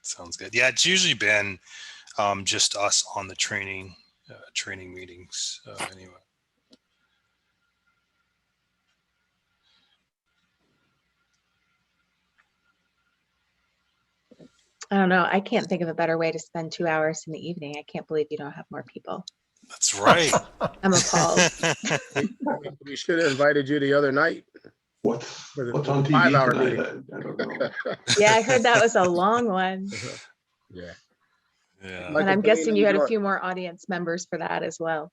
Sounds good. Yeah, it's usually been just us on the training meetings anyway. I don't know. I can't think of a better way to spend 2 hours in the evening. I can't believe you don't have more people. That's right. I'm appalled. We should have invited you the other night. What's For the on TV 5-hour tonight? meeting. I don't know. Yeah, I heard that was a long one. Yeah. Yeah. Like And a I'm day in guessing New you had a York. few more audience members for that as well.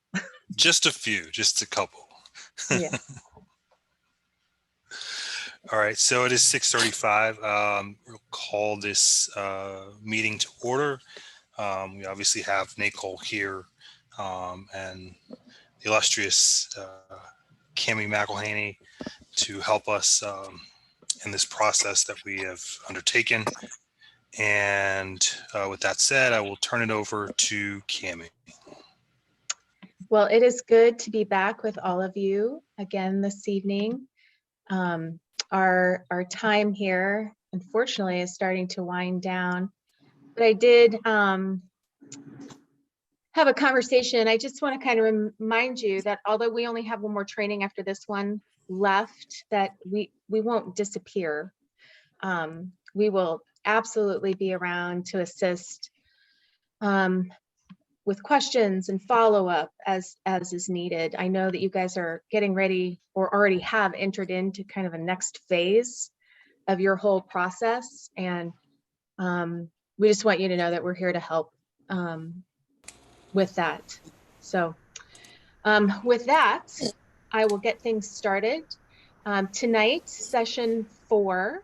Just a few, just a couple. Yeah. All right, so it is 6:35. We'll call this meeting to order. We obviously have Nicole here and the illustrious Cammie McElhaney to help us in this process that we have undertaken. And with that said, I will turn it over to Cammie. Well, it is good to be back with all of you again this evening. Our time here, unfortunately, is starting to wind down. But I did have a conversation. I just want to kind of remind you that although we only have one more training after this one left, that we won't disappear. We will absolutely be around to assist with questions and follow-up as is needed. I know that you guys are getting ready or already have entered into kind of a next phase of your whole process. And we just want you to know that we're here to help with that. So with that, I will get things started. Tonight, session 4.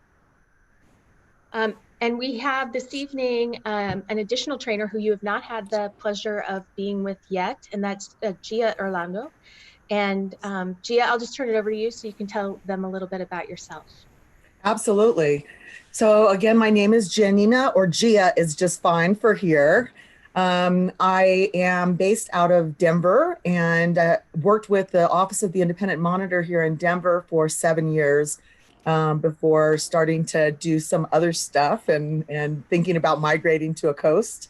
And we have this evening an additional trainer who you have not had the pleasure of being with yet, and that's Gia Orlando. And Gia, I'll just turn it over to you so you can tell them a little bit about yourself. Absolutely. So again, my name is Janina, or Gia is just fine for here. I am based out of Denver and worked with the Office of the Independent Monitor here in Denver for 7 years. Before starting to do some other stuff and thinking about migrating to a coast.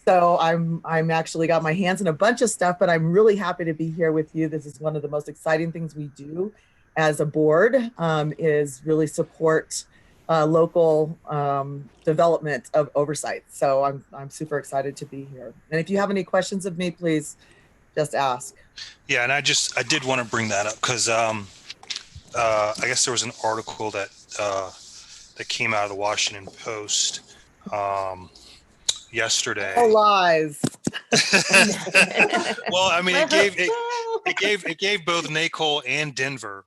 So I'm actually got my hands in a bunch of stuff, but I'm really happy to be here with you. This is one of the most exciting things we do as a board, is really support local development of oversight. So I'm super excited to be here. And if you have any questions of me, please just ask. Yeah, and I did want to bring that up because I guess there was an article that came out of the Washington Post yesterday. Oh, lies. Well, I mean, it gave both Nicole and Denver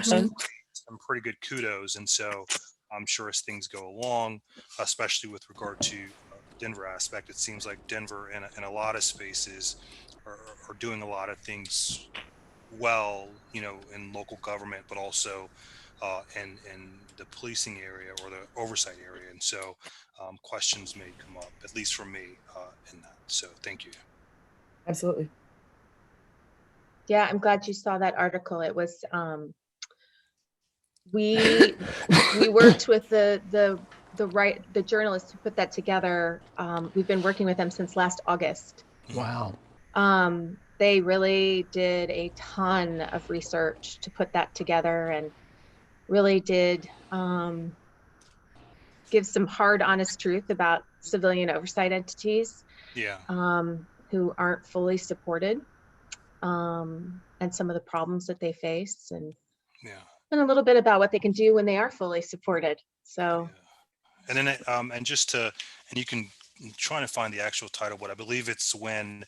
some pretty good kudos, and so I'm sure as things go along, especially with regard to the Denver aspect, it seems like Denver in a lot of spaces are doing a lot of things well, you know, in local government, but also in the policing area or the oversight area. And so questions may come up, at least for me, in that. So thank you. Absolutely. Yeah, I'm glad you saw that article. It was, we worked with the journalist who put that together. We've been working with them since last August. Wow. They really did a ton of research to put that together and really did give some hard, honest truth about civilian oversight entities who aren't fully supported, and some of the problems that they face, and a little bit about what they can do when they are fully supported. So, and then and just to, and you can try to find the actual title, but I believe it's when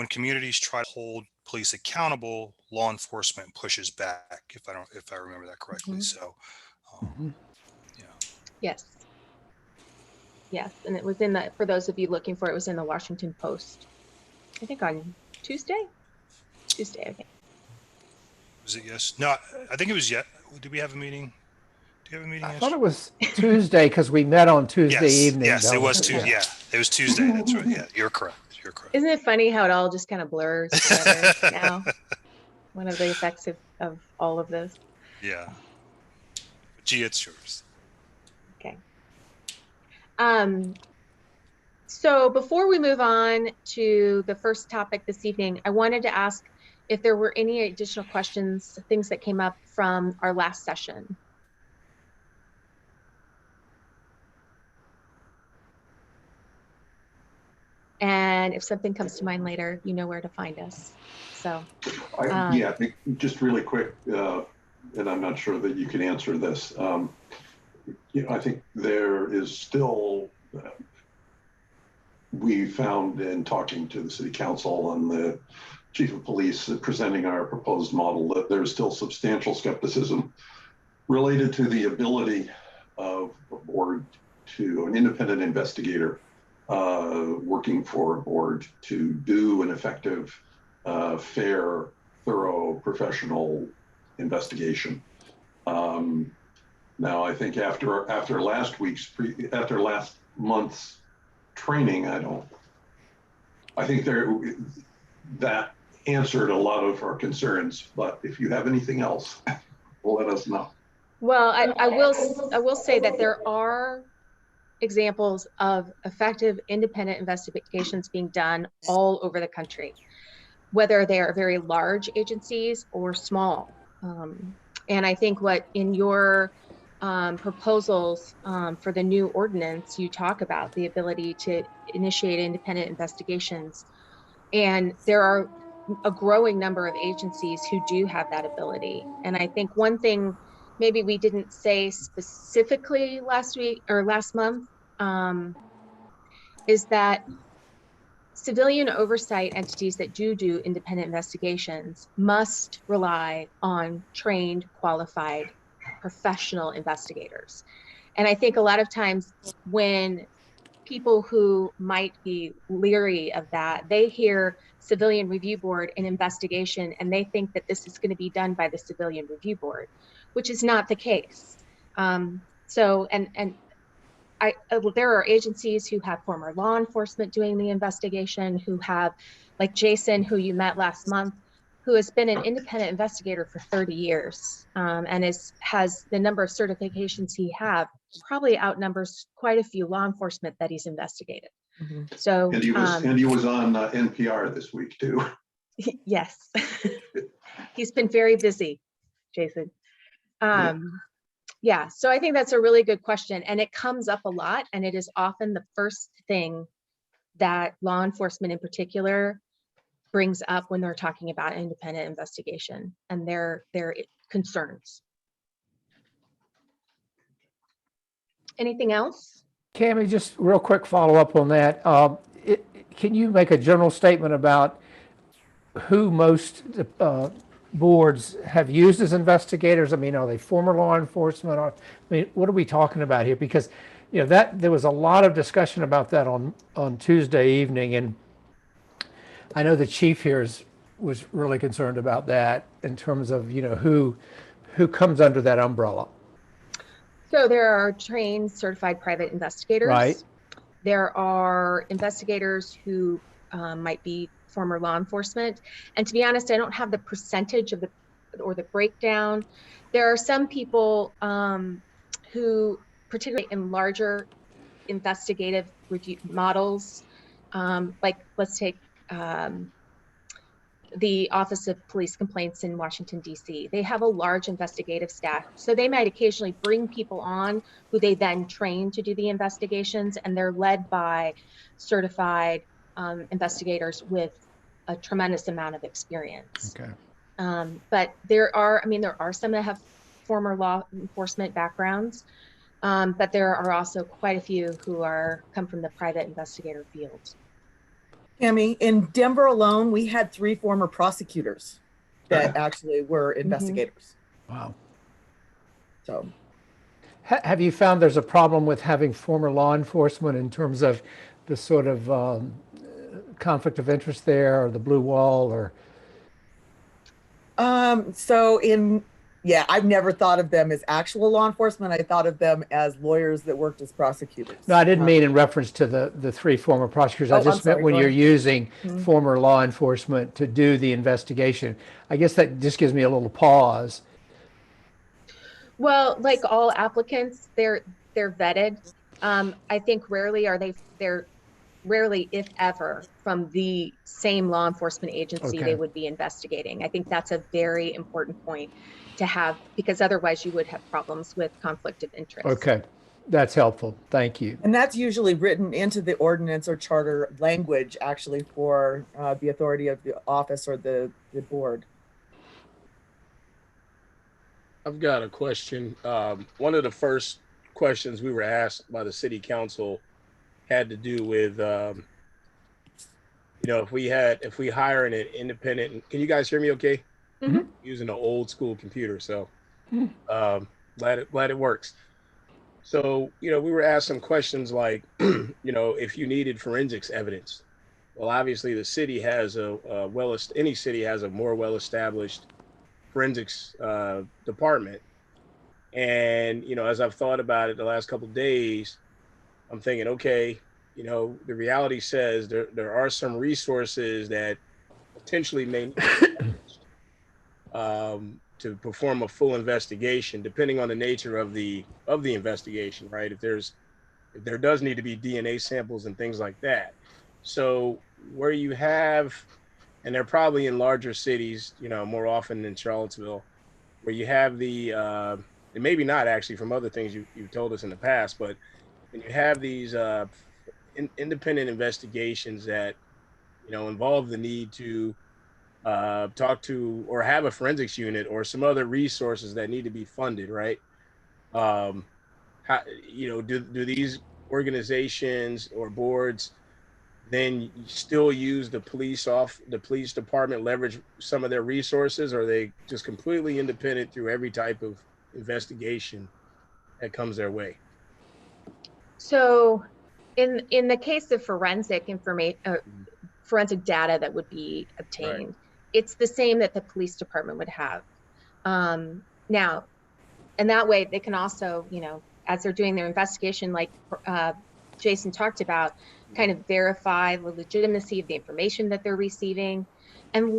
communities try to hold police accountable, law enforcement pushes back. If I remember that correctly. So, yes, and it was for those of you looking for it, was in the Washington Post. I think on Tuesday, I think. Was it yes? No, I think it was yet. Did we have a meeting? Do you have a meeting? I thought it was Tuesday because we met on Tuesday evening. Yes, it was Tuesday. Yeah, it was Tuesday. That's right. Yeah, you're correct. Isn't it funny how it all just kind of blurs together now? One of the effects of all of this. Yeah. Gee, it's yours. Okay. So before we move on to the first topic this evening, I wanted to ask if there were any additional questions, things that came up from our last session. And if something comes to mind later, you know where to find us. So, Yeah, I think just really quick, and I'm not sure that you can answer this. I think there is still, we found in talking to the city council and the chief of police presenting our proposed model that there's still substantial skepticism related to the ability of a board to an independent investigator working for a board to do an effective, fair, thorough, professional investigation. Now, I think after last month's training, I think that answered a lot of our concerns. But if you have anything else, let us know. Well, I will say that there are examples of effective independent investigations being done all over the country, whether they are very large agencies or small. And I think what in your proposals for the new ordinance, you talk about the ability to initiate independent investigations. And there are a growing number of agencies who do have that ability. And I think one thing maybe we didn't say specifically last week or last month is that civilian oversight entities that do independent investigations must rely on trained, qualified, professional investigators. And I think a lot of times when people who might be leery of that, they hear Civilian Review Board and investigation, and they think that this is going to be done by the Civilian Review Board, which is not the case. There are agencies who have former law enforcement doing the investigation, who have, like Jason, who you met last month, who has been an independent investigator for 30 years and has the number of certifications he have probably outnumbers quite a few law enforcement that he's investigated. Mm-hmm. So and he was on NPR this week too. Yes, he's been very busy, Jason. Yeah, so I think that's a really good question, and it comes up a lot, and it is often the first thing that law enforcement in particular brings up when they're talking about independent investigation and their concerns. Anything else? Cammie, just real quick follow up on that. Can you make a general statement about who most boards have used as investigators? I mean, are they former law enforcement? I mean, what are we talking about here? Because that there was a lot of discussion about that on Tuesday evening, and I know the chief here was really concerned about that in terms of who comes under that umbrella. So there are trained, certified private investigators. Right. There are investigators who might be former law enforcement. And to be honest, I don't have the percentage of or the breakdown. There are some people who, particularly in larger investigative review models, like let's take the Office of Police Complaints in Washington, D.C. They have a large investigative staff. So they might occasionally bring people on who they then train to do the investigations, and they're led by certified investigators with a tremendous amount of experience. Okay. But there are some that have former law enforcement backgrounds, but there are also quite a few who come from the private investigator field. Cammie, in Denver alone, we had 3 former prosecutors that actually were investigators. Wow. So, have you found there's a problem with having former law enforcement in terms of the sort of conflict of interest there, or the blue wall, or? I've never thought of them as actual law enforcement. I thought of them as lawyers that worked as prosecutors. No, I didn't mean in reference to the 3 former prosecutors. I just meant when you're using former law enforcement to do the investigation. I guess that just gives me a little pause. Well, like all applicants, they're vetted I think rarely are they're rarely, if ever, from the same law enforcement agency Okay. they would be investigating. I think that's a very important point to have, because otherwise you would have problems with conflict of interest. Okay, that's helpful. Thank you. And that's usually written into the ordinance or charter language, actually, for the authority of the office or the board. I've got a question. One of the first questions we were asked by the city council had to do with, if we hire an independent, can you guys hear me okay? Mhm. Using an old school computer, so glad it works. So, we were asked some questions like, if you needed forensics evidence. Well, obviously the city has any city has a more well-established forensics department. And, as I've thought about it the last couple of days, I'm thinking, okay, the reality says there are some resources that potentially may need to perform a full investigation, depending on the nature of the investigation, right? If there does need to be DNA samples and things like that. So where you have, and they're probably in larger cities, more often than Charlottesville, where you have and maybe not actually from other things you've told us in the past, but when you have these independent investigations that, involve the need to talk to or have a forensics unit or some other resources that need to be funded, right? How, do these organizations or boards then still use the police department, leverage some of their resources, or are they just completely independent through every type of investigation that comes their way? So in the case of forensic information, forensic data that would be obtained, Right. it's the same that the police department would have. Now, and that way they can also, as they're doing their investigation, like Jason talked about, kind of verify the legitimacy of the information that they're receiving. And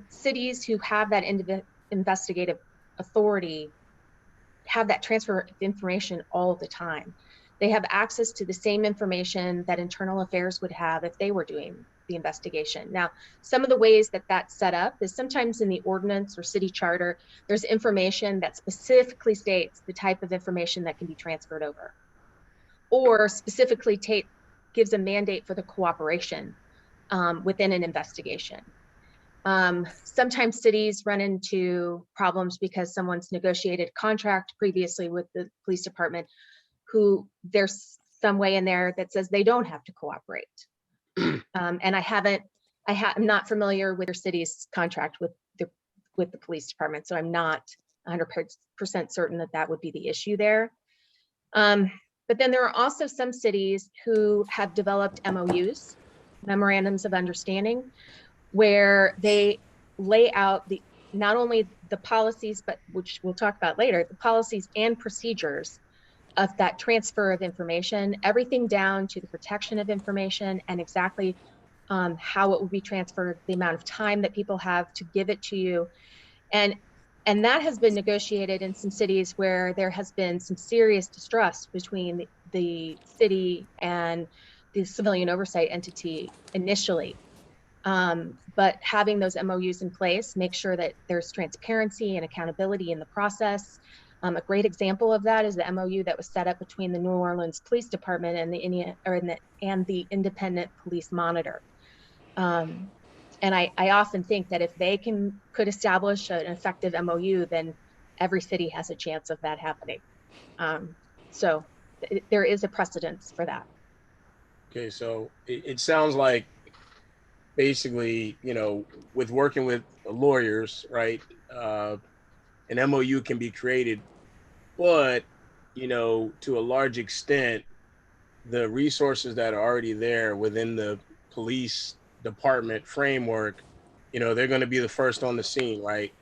cities who have that investigative authority have that transfer of information all the time. They have access to the same information that internal affairs would have if they were doing the investigation. Now, some of the ways that that's set up is sometimes in the ordinance or city charter, there's information that specifically states the type of information that can be transferred over, or specifically gives a mandate for the cooperation within an investigation. Sometimes cities run into problems because someone's negotiated contract previously with the police department, who there's some way in there that says they don't have to cooperate. And I'm not familiar with your city's contract with the police department, so I'm not 100% certain that would be the issue there. But then there are also some cities who have developed MOUs, memorandums of understanding, where they lay out not only the policies, but which we'll talk about later, the policies and procedures of that transfer of information, everything down to the protection of information and exactly how it will be transferred, the amount of time that people have to give it to you. And that has been negotiated in some cities where there has been some serious distrust between the city and the civilian oversight entity initially. But having those MOUs in place, make sure that there's transparency and accountability in the process. A great example of that is the MOU that was set up between the New Orleans Police Department and the Independent Police Monitor. And I often think that if they could establish an effective MOU, then every city has a chance of that happening. So there is a precedence for that. Okay, so it sounds like basically, with working with lawyers, right? An MOU can be created, but, to a large extent, the resources that are already there within the police department framework, they're going to be the first on the scene, right?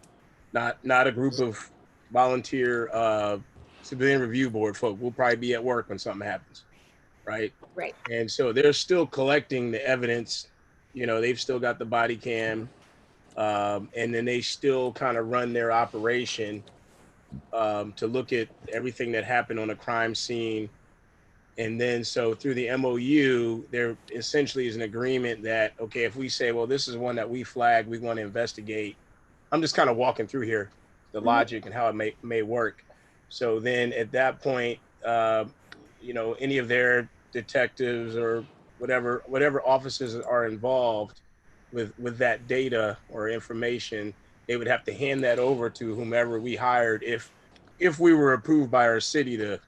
Not a group of volunteer civilian review board folk. We'll probably be at work when something happens, right? Right. And so they're still collecting the evidence. They've still got the body cam, and then they still kind of run their operation to look at everything that happened on a crime scene And then so through the MOU, there essentially is an agreement that, okay, if we say, well, this is one that we flag, we want to investigate. I'm just kind of walking through here, the logic and how it may work. So then at that point, you know, any of their detectives or whatever officers are involved with that data or information, they would have to hand that over to whomever we hired if we were approved by our city to,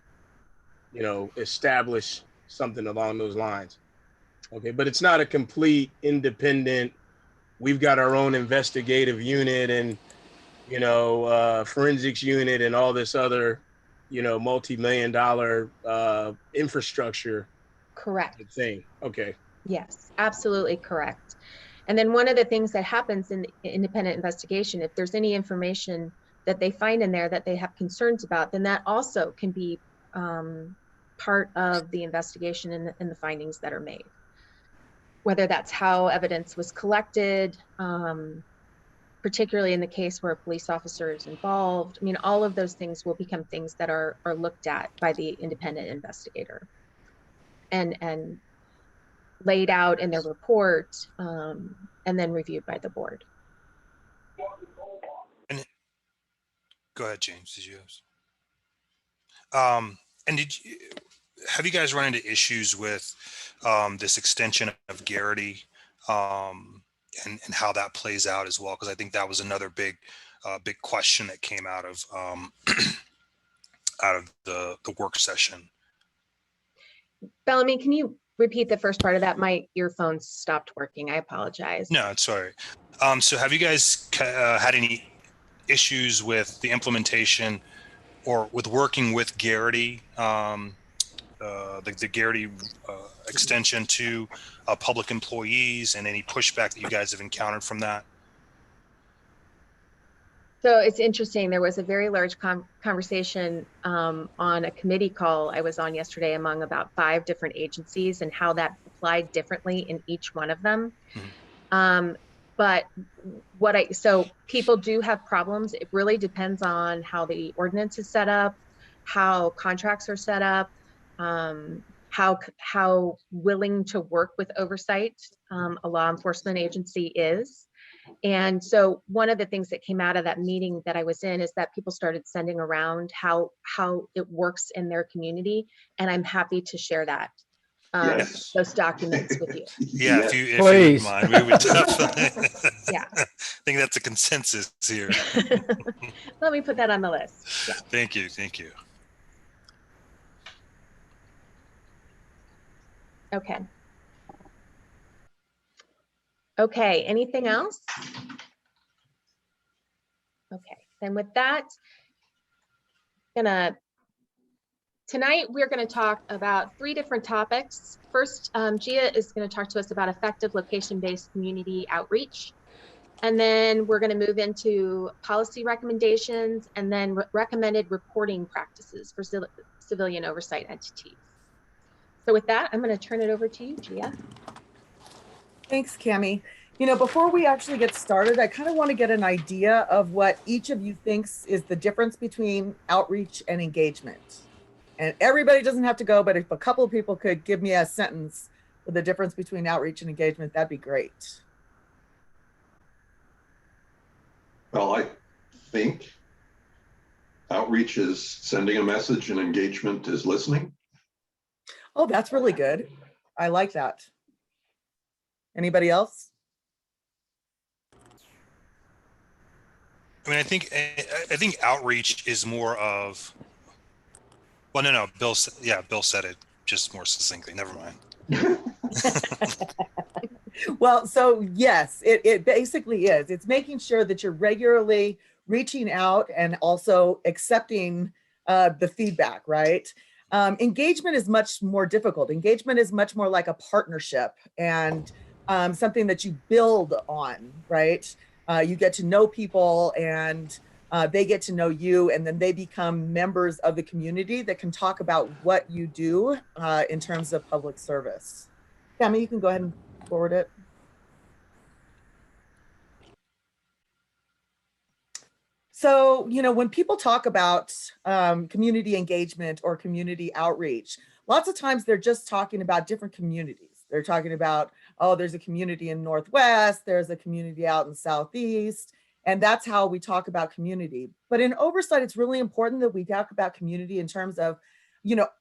you know, establish something along those lines. Okay, but it's not a complete independent, we've got our own investigative unit and, you know, forensics unit and all this other, you know, multi-million-dollar infrastructure Correct. thing. Okay. Yes, absolutely correct. And then one of the things that happens in independent investigation, if there's any information that they find in there that they have concerns about, then that also can be part of the investigation and the findings that are made. Whether that's how evidence was collected, particularly in the case where a police officer is involved. I mean, all of those things will become things that are looked at by the independent investigator and laid out in their report, and then reviewed by the board. And go ahead, James. Did you have? And have you guys run into issues with this extension of Garrity and how that plays out as well? Because I think that was another big question that came out of the work session. Bellamy, can you repeat the first part of that? My earphones stopped working. I apologize. No, it's sorry. So have you guys had any issues with the implementation or with working with Garrity, the Garrity extension to public employees, and any pushback that you guys have encountered from that? So it's interesting. There was a very large conversation on a committee call I was on yesterday among about 5 different agencies and how that applied differently in each one of them. Mm-hmm. But so people do have problems. It really depends on how the ordinance is set up, how contracts are set up, how willing to work with oversight a law enforcement agency is. And so one of the things that came out of that meeting that I was in is that people started sending around how it works in their community. And I'm happy to share that, Yes. those documents with you. Yeah, Yes. if you Please. wouldn't mind, we would definitely. Yeah. I think that's a consensus here. Let me put that on the list. Yeah. Thank you. Thank you. Okay. Okay, anything else? Okay, then with that, tonight we're gonna talk about 3 different topics. First, Gia is gonna talk to us about effective location-based community outreach. And then we're gonna move into policy recommendations and then recommended reporting practices for civilian oversight entities. So with that, I'm gonna turn it over to you, Gia. Thanks, Cami. You know, before we actually get started, I kind of want to get an idea of what each of you thinks is the difference between outreach and engagement. And everybody doesn't have to go, but if a couple of people could give me a sentence with the difference between outreach and engagement, that'd be great. Well, I think outreach is sending a message and engagement is listening. Oh, that's really good. I like that. Anybody else? I mean, I think outreach is more of. Well, no, Bill said it just more succinctly. Never mind. Well, so yes, it basically is. It's making sure that you're regularly reaching out and also accepting the feedback, right? Engagement is much more difficult. Engagement is much more like a partnership and something that you build on, right? You get to know people and they get to know you, and then they become members of the community that can talk about what you do in terms of public service. Cami, you can go ahead and forward it. So, when people talk about community engagement or community outreach, lots of times they're just talking about different communities. They're talking about, oh, there's a community in Northwest, there's a community out in Southeast, and that's how we talk about community. But in oversight, it's really important that we talk about community in terms of,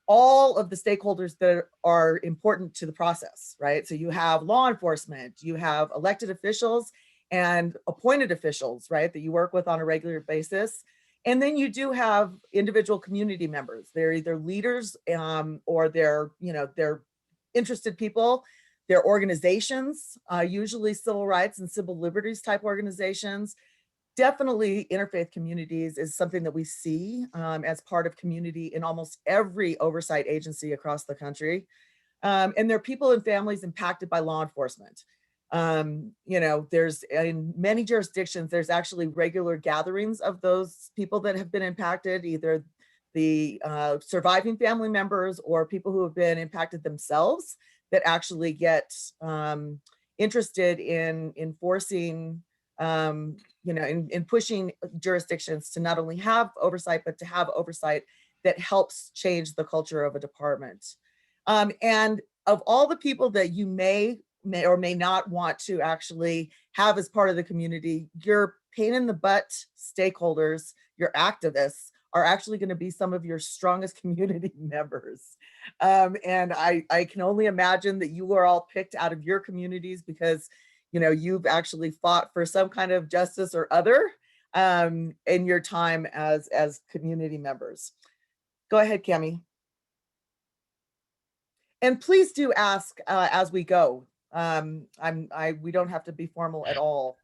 all of the stakeholders that are important to the process, right? So you have law enforcement, you have elected officials, and appointed officials, right, that you work with on a regular basis. And then you do have individual community members. They're either leaders or they're interested people. They're organizations, usually civil rights and civil liberties type organizations. Definitely interfaith communities is something that we see as part of community in almost every oversight agency across the country. And they're people and families impacted by law enforcement. There's in many jurisdictions, there's actually regular gatherings of those people that have been impacted, either the surviving family members or people who have been impacted themselves that actually get interested in enforcing, in pushing jurisdictions to not only have oversight, but to have oversight that helps change the culture of a department. And of all the people that you may or may not want to actually have as part of the community, your pain in the butt stakeholders, your activists, are actually going to be some of your strongest community members. And I can only imagine that you are all picked out of your communities because you've actually fought for some kind of justice or other in your time as community members. Go ahead, Cami. And please do ask as we go. We don't have to be formal at all.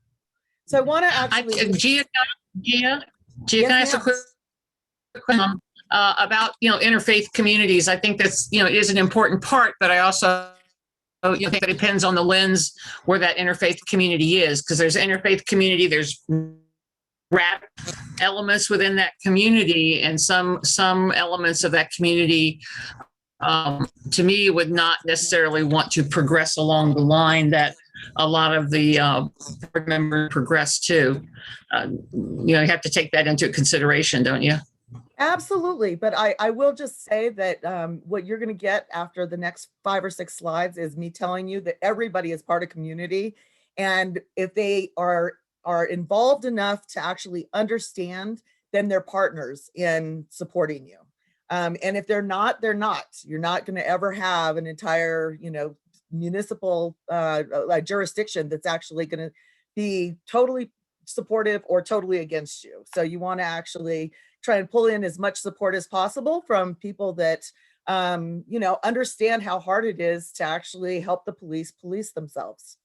So I want to actually. Gia, Yes, can I ask a ma'am. quick question about interfaith communities? I think that's is an important part, but I also think it depends on the lens where that interfaith community is, because there's interfaith community, there's rap elements within that community, and some elements of that community to me would not necessarily want to progress along the line that a lot of the board members progress to. You have to take that into consideration, don't you? Absolutely. But I will just say that what you're going to get after the next 5 or 6 slides is me telling you that everybody is part of community. And if they are involved enough to actually understand, then they're partners in supporting you. And if they're not, they're not. You're not going to ever have an entire, municipal jurisdiction that's actually going to be totally supportive or totally against you. So you want to actually try and pull in as much support as possible from people that, understand how hard it is to actually help the police themselves.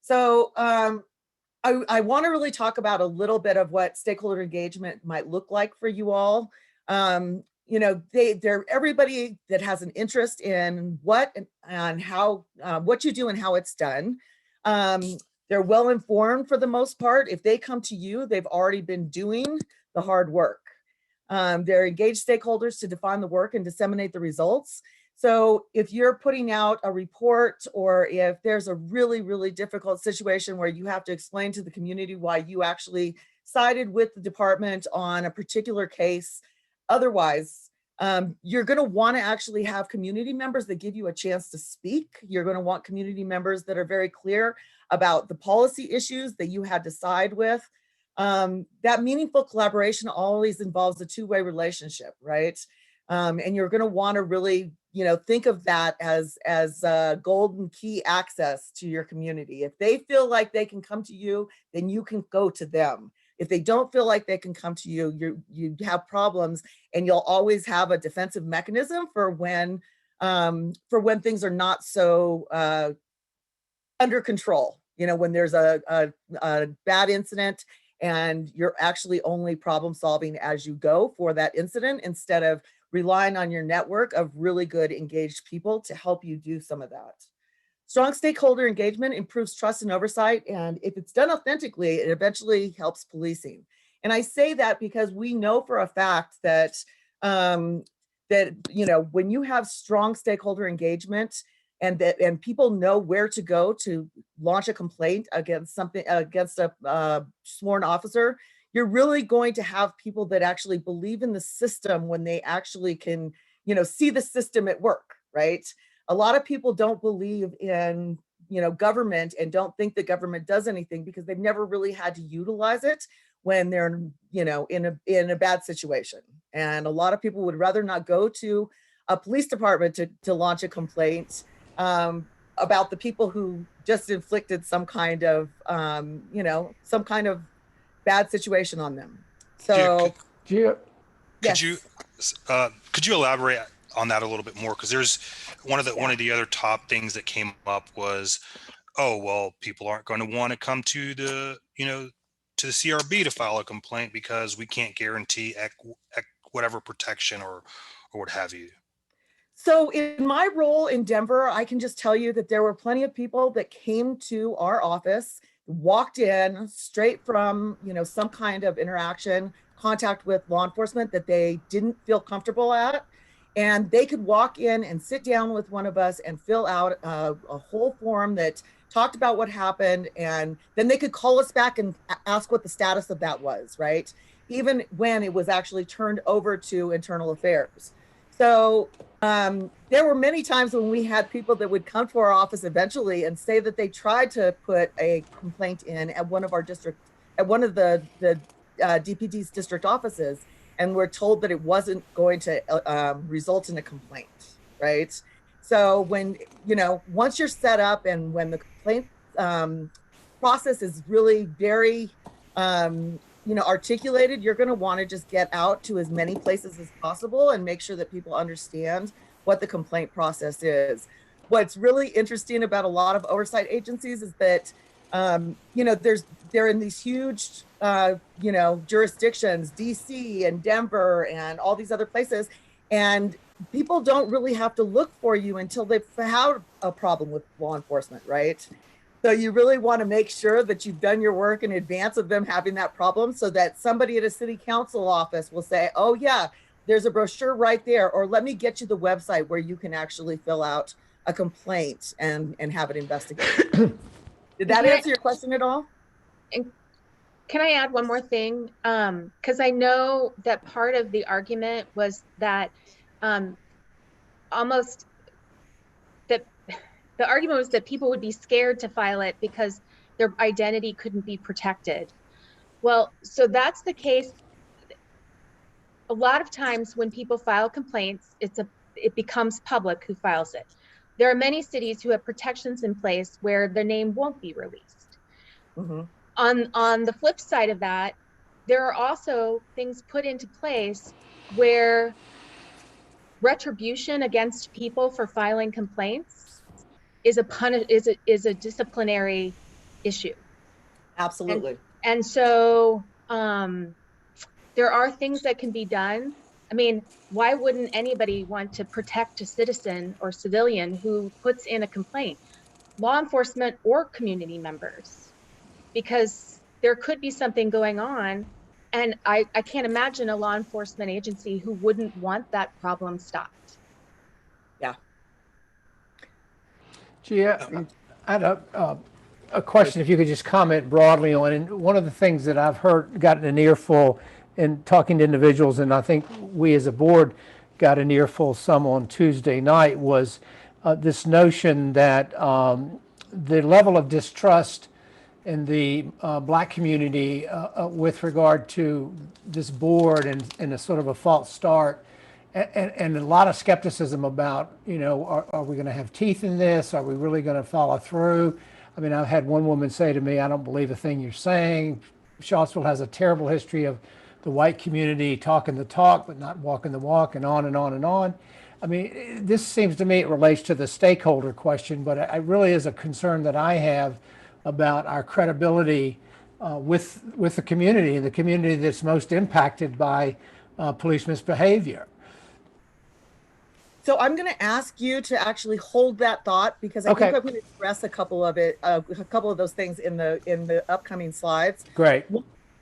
So I want to really talk about a little bit of what stakeholder engagement might look like for you all. They're everybody that has an interest in what and how, what you do and how it's done. They're well informed for the most part. If they come to you, they've already been doing the hard work. They're engaged stakeholders to define the work and disseminate the results. So if you're putting out a report, or if there's a really, really difficult situation where you have to explain to the community why you actually sided with the department on a particular case, otherwise, you're going to want to actually have community members that give you a chance to speak. You're going to want community members that are very clear about the policy issues that you had to side with. That meaningful collaboration always involves a two-way relationship, right? And you're going to want to really, think of that as golden key access to your community. If they feel like they can come to you, then you can go to them. If they don't feel like they can come to you, you have problems, and you'll always have a defensive mechanism for when things are not so under control. When there's a bad incident and you're actually only problem solving as you go for that incident, instead of relying on your network of really good engaged people to help you do some of that. Strong stakeholder engagement improves trust and oversight, and if it's done authentically, it eventually helps policing. And I say that because we know for a fact that when you have strong stakeholder engagement, and people know where to go to launch a complaint against a sworn officer, you're really going to have people that actually believe in the system when they actually can, see the system at work, right? A lot of people don't believe in, government and don't think the government does anything because they've never really had to utilize it when they're, in a bad situation. And a lot of people would rather not go to a police department to launch a complaint about the people who just inflicted some kind of, bad situation on them. So, Gia, Could yes. you elaborate on that a little bit more? Because there's one of the other top things that came up was, oh well, people aren't going to want to come to the to the CRB to file a complaint because we can't guarantee whatever protection or what have you. So in my role in Denver, I can just tell you that there were plenty of people that came to our office, walked in straight from, some kind of interaction, contact with law enforcement that they didn't feel comfortable at. And they could walk in and sit down with one of us and fill out a whole form that talked about what happened. And then they could call us back and ask what the status of that was, right? Even when it was actually turned over to internal affairs. So there were many times when we had people that would come to our office eventually and say that they tried to put a complaint in at one of the DPD's district offices, and were told that it wasn't going to result in a complaint, right? So when, once you're set up and when the complaint process is really very, articulated, you're going to want to just get out to as many places as possible and make sure that people understand what the complaint process is. What's really interesting about a lot of oversight agencies is that, they're in these huge, jurisdictions, DC and Denver and all these other places. And people don't really have to look for you until they've had a problem with law enforcement, right? So you really want to make sure that you've done your work in advance of them having that problem, so that somebody at a city council office will say, oh yeah, there's a brochure right there, or let me get you the website where you can actually fill out a complaint and have it investigated. Did that answer your question at all? And can I add one more thing? Because I know that part of the argument was that the argument was that people would be scared to file it because their identity couldn't be protected. Well, so that's the case. A lot of times when people file complaints, it becomes public who files it. There are many cities who have protections in place where their name won't be released. Mm-hmm. On the flip side of that, there are also things put into place where retribution against people for filing complaints is a disciplinary issue. Absolutely. And so there are things that can be done. I mean, why wouldn't anybody want to protect a citizen or civilian who puts in a complaint? Law enforcement or community members, because there could be something going on. And I can't imagine a law enforcement agency who wouldn't want that problem stopped. Yeah. Gia, I had a question, if you could just comment broadly on, and one of the things that I've gotten an earful in talking to individuals, and I think we as a board got an earful some on Tuesday night, was this notion that the level of distrust in the Black community with regard to this board and a sort of a false start, and a lot of skepticism about, are we going to have teeth in this? Are we really going to follow through? I mean, I've had one woman say to me, I don't believe a thing you're saying. Charlottesville has a terrible history of the white community talking the talk, but not walking the walk, and on and on and on. I mean, this seems to me it relates to the stakeholder question, but it really is a concern that I have about our credibility with the community that's most impacted by police misbehavior. So I'm going to ask you to actually hold that thought, because I think I'm going to address a couple of those things in the upcoming slides. Great.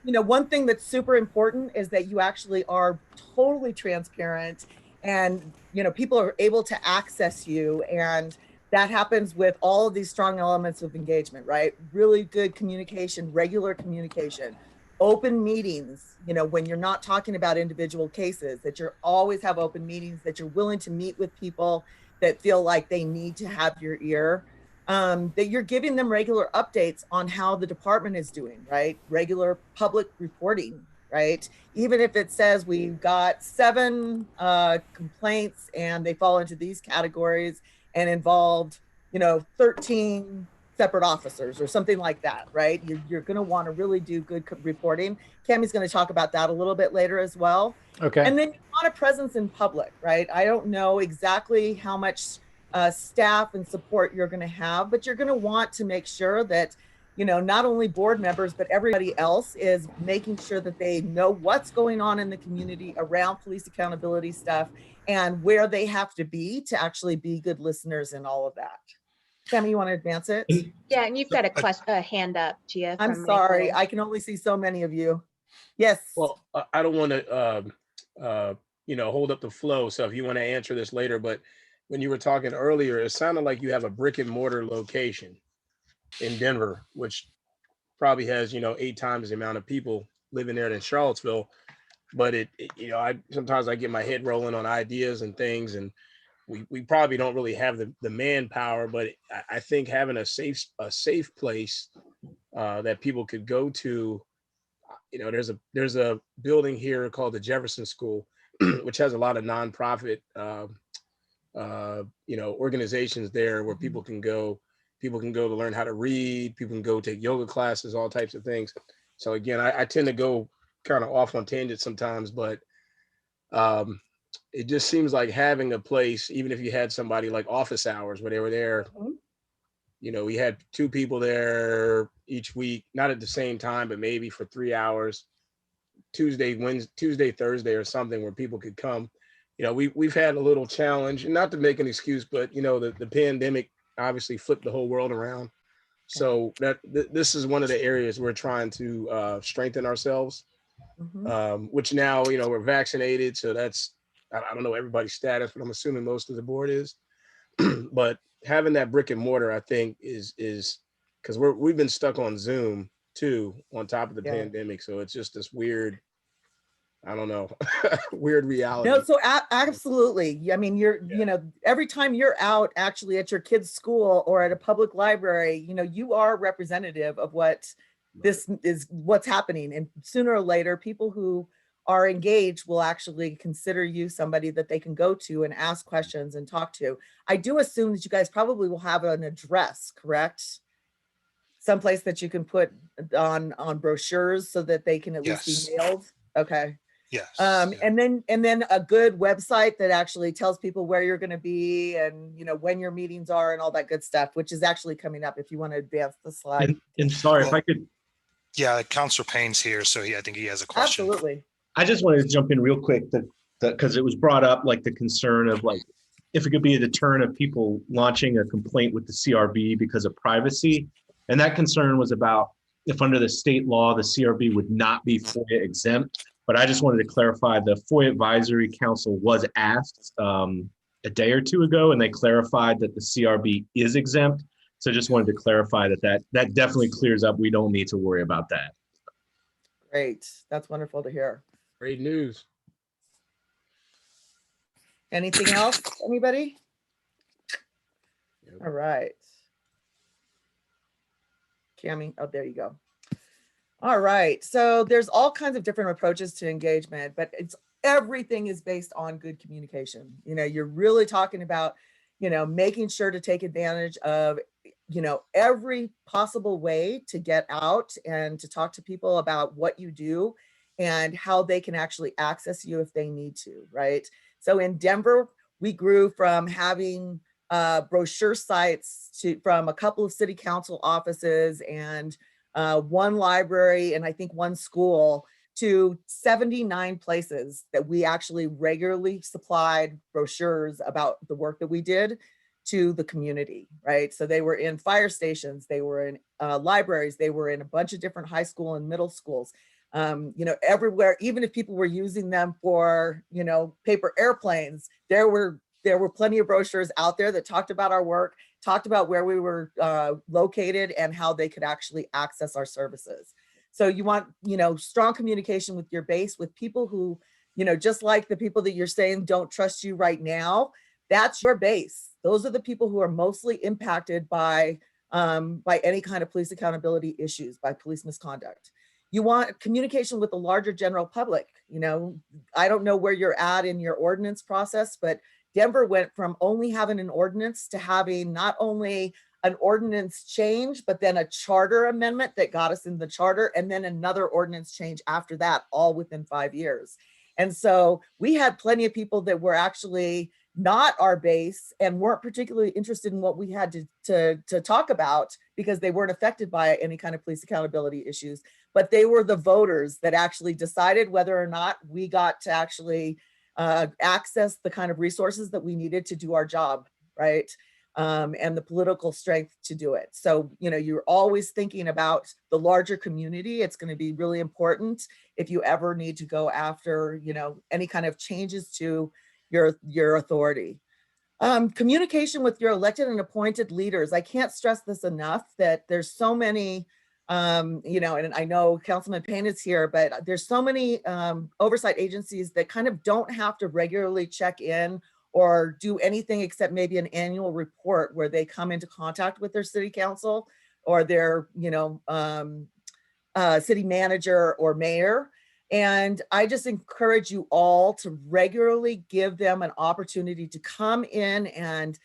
One thing that's super important is that you actually are totally transparent, and people are able to access you, and that happens with all of these strong elements of engagement, right? Really good communication, regular communication. open meetings, when you're not talking about individual cases, that you always have open meetings, that you're willing to meet with people that feel like they need to have your ear, that you're giving them regular updates on how the department is doing, right? Regular public reporting, right? Even if it says we've got 7 complaints and they fall into these categories and involved, 13 separate officers or something like that, right? You're going to want to really do good reporting. Cammie's going to talk about that a little bit later as well. Okay. And then you want a presence in public, right? I don't know exactly how much staff and support you're going to have, but you're going to want to make sure that, not only board members, but everybody else is making sure that they know what's going on in the community around police accountability stuff and where they have to be to actually be good listeners and all of that. Cammie, you want to advance it? Yeah, and you've got a hand up, Gia. I'm from sorry. Michael. I can only see so many of you. Yes. Well, I don't want to, hold up the flow. So if you want to answer this later, but when you were talking earlier, it sounded like you have a brick and mortar location in Denver, which probably has, 8 times the amount of people living there than Charlottesville. But sometimes I get my head rolling on ideas and things, and we probably don't really have the manpower, but I think having a safe place that people could go to, there's a building here called the Jefferson School, which has a lot of nonprofit, organizations there where people can go to learn how to read, people can go take yoga classes, all types of things. So again, I tend to go kind of off on tangents sometimes, but it just seems like having a place, even if you had somebody like office hours where they were there, we had 2 people there each week, not at the same time, but maybe for 3 hours, Tuesday, Thursday, or something where people could come. We've had a little challenge, and not to make an excuse, but the pandemic obviously flipped the whole world around. So this is one of the areas we're trying to strengthen ourselves, which now, we're vaccinated. So that's, I don't know everybody's status, but I'm assuming most of the board is. But having that brick and mortar, I think is because we've been stuck on Zoom too, on top of the pandemic. So it's just this weird, I don't know, weird reality. No, so absolutely. I mean, every time you're out actually at your kid's school or at a public library, you are representative of what this is, what's happening. And sooner or later, people who are engaged will actually consider you somebody that they can go to and ask questions and talk to. I do assume that you guys probably will have an address, correct? Someplace that you can put on brochures so that they can at least be mailed. Okay. Yes. And then a good website that actually tells people where you're going to be and when your meetings are and all that good stuff, which is actually coming up if you want to advance the slide. And sorry, if I could. Yeah, Counselor Payne's here, so I think he has a question. Absolutely. I just wanted to jump in real quick because it was brought up, like the concern of like if it could be a deterrent of people launching a complaint with the CRB because of privacy. And that concern was about if under the state law, the CRB would not be FOIA exempt. But I just wanted to clarify the FOIA Advisory Council was asked a day or 2 ago, and they clarified that the CRB is exempt. So just wanted to clarify that definitely clears up. We don't need to worry about that. Great. That's wonderful to hear. Great news. Anything else? Anybody? Yep. All right. Cammie, oh, there you go. All right. So there's all kinds of different approaches to engagement, but everything is based on good communication. You're really talking about, making sure to take advantage of, every possible way to get out and to talk to people about what you do and how they can actually access you if they need to, right? So in Denver, we grew from having brochure sites from a couple of city council offices and 1 library and I think 1 school to 79 places that we actually regularly supplied brochures about the work that we did to the community, right? So they were in fire stations, they were in libraries, they were in a bunch of different high school and middle schools, everywhere. Even if people were using them for, paper airplanes, there were plenty of brochures out there that talked about our work, talked about where we were located and how they could actually access our services. So you want, strong communication with your base, with people who, just like the people that you're saying don't trust you right now, that's your base. Those are the people who are mostly impacted by any kind of police accountability issues, by police misconduct. You want communication with the larger general public. I don't know where you're at in your ordinance process, but Denver went from only having an ordinance to having not only an ordinance change, but then a charter amendment that got us in the charter, and then another ordinance change after that, all within 5 years. And so we had plenty of people that were actually not our base and weren't particularly interested in what we had to talk about because they weren't affected by any kind of police accountability issues, but they were the voters that actually decided whether or not we got to actually access the kind of resources that we needed to do our job, right? And the political strength to do it. So, you're always thinking about the larger community. It's going to be really important if you ever need to go after, any kind of changes to your authority. Communication with your elected and appointed leaders. I can't stress this enough that there's so many, and I know Councilman Payne is here, but there's so many oversight agencies that kind of don't have to regularly check in or do anything except maybe an annual report where they come into contact with their city council or their, city manager or mayor. And I just encourage you all to regularly give them an opportunity to come in and,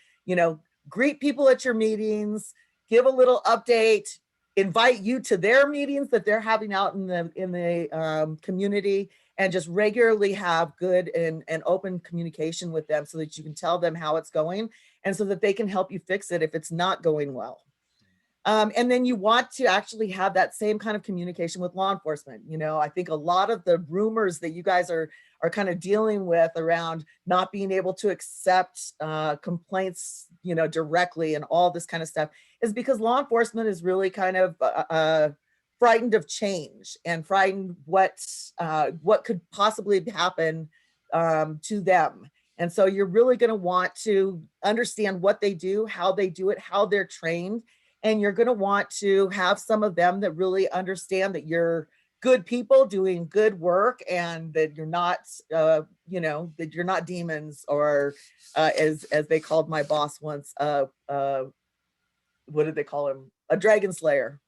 greet people at your meetings, give a little update, invite you to their meetings that they're having out in the community, and just regularly have good and open communication with them so that you can tell them how it's going and so that they can help you fix it if it's not going well. And then you want to actually have that same kind of communication with law enforcement. I think a lot of the rumors that you guys are kind of dealing with around not being able to accept complaints, directly and all this kind of stuff is because law enforcement is really kind of frightened of change and frightened what could possibly happen to them. And so you're really going to want to understand what they do, how they do it, how they're trained. And you're going to want to have some of them that really understand that you're good people doing good work and that you're not, that you're not demons or as they called my boss once, what did they call him? A dragon slayer.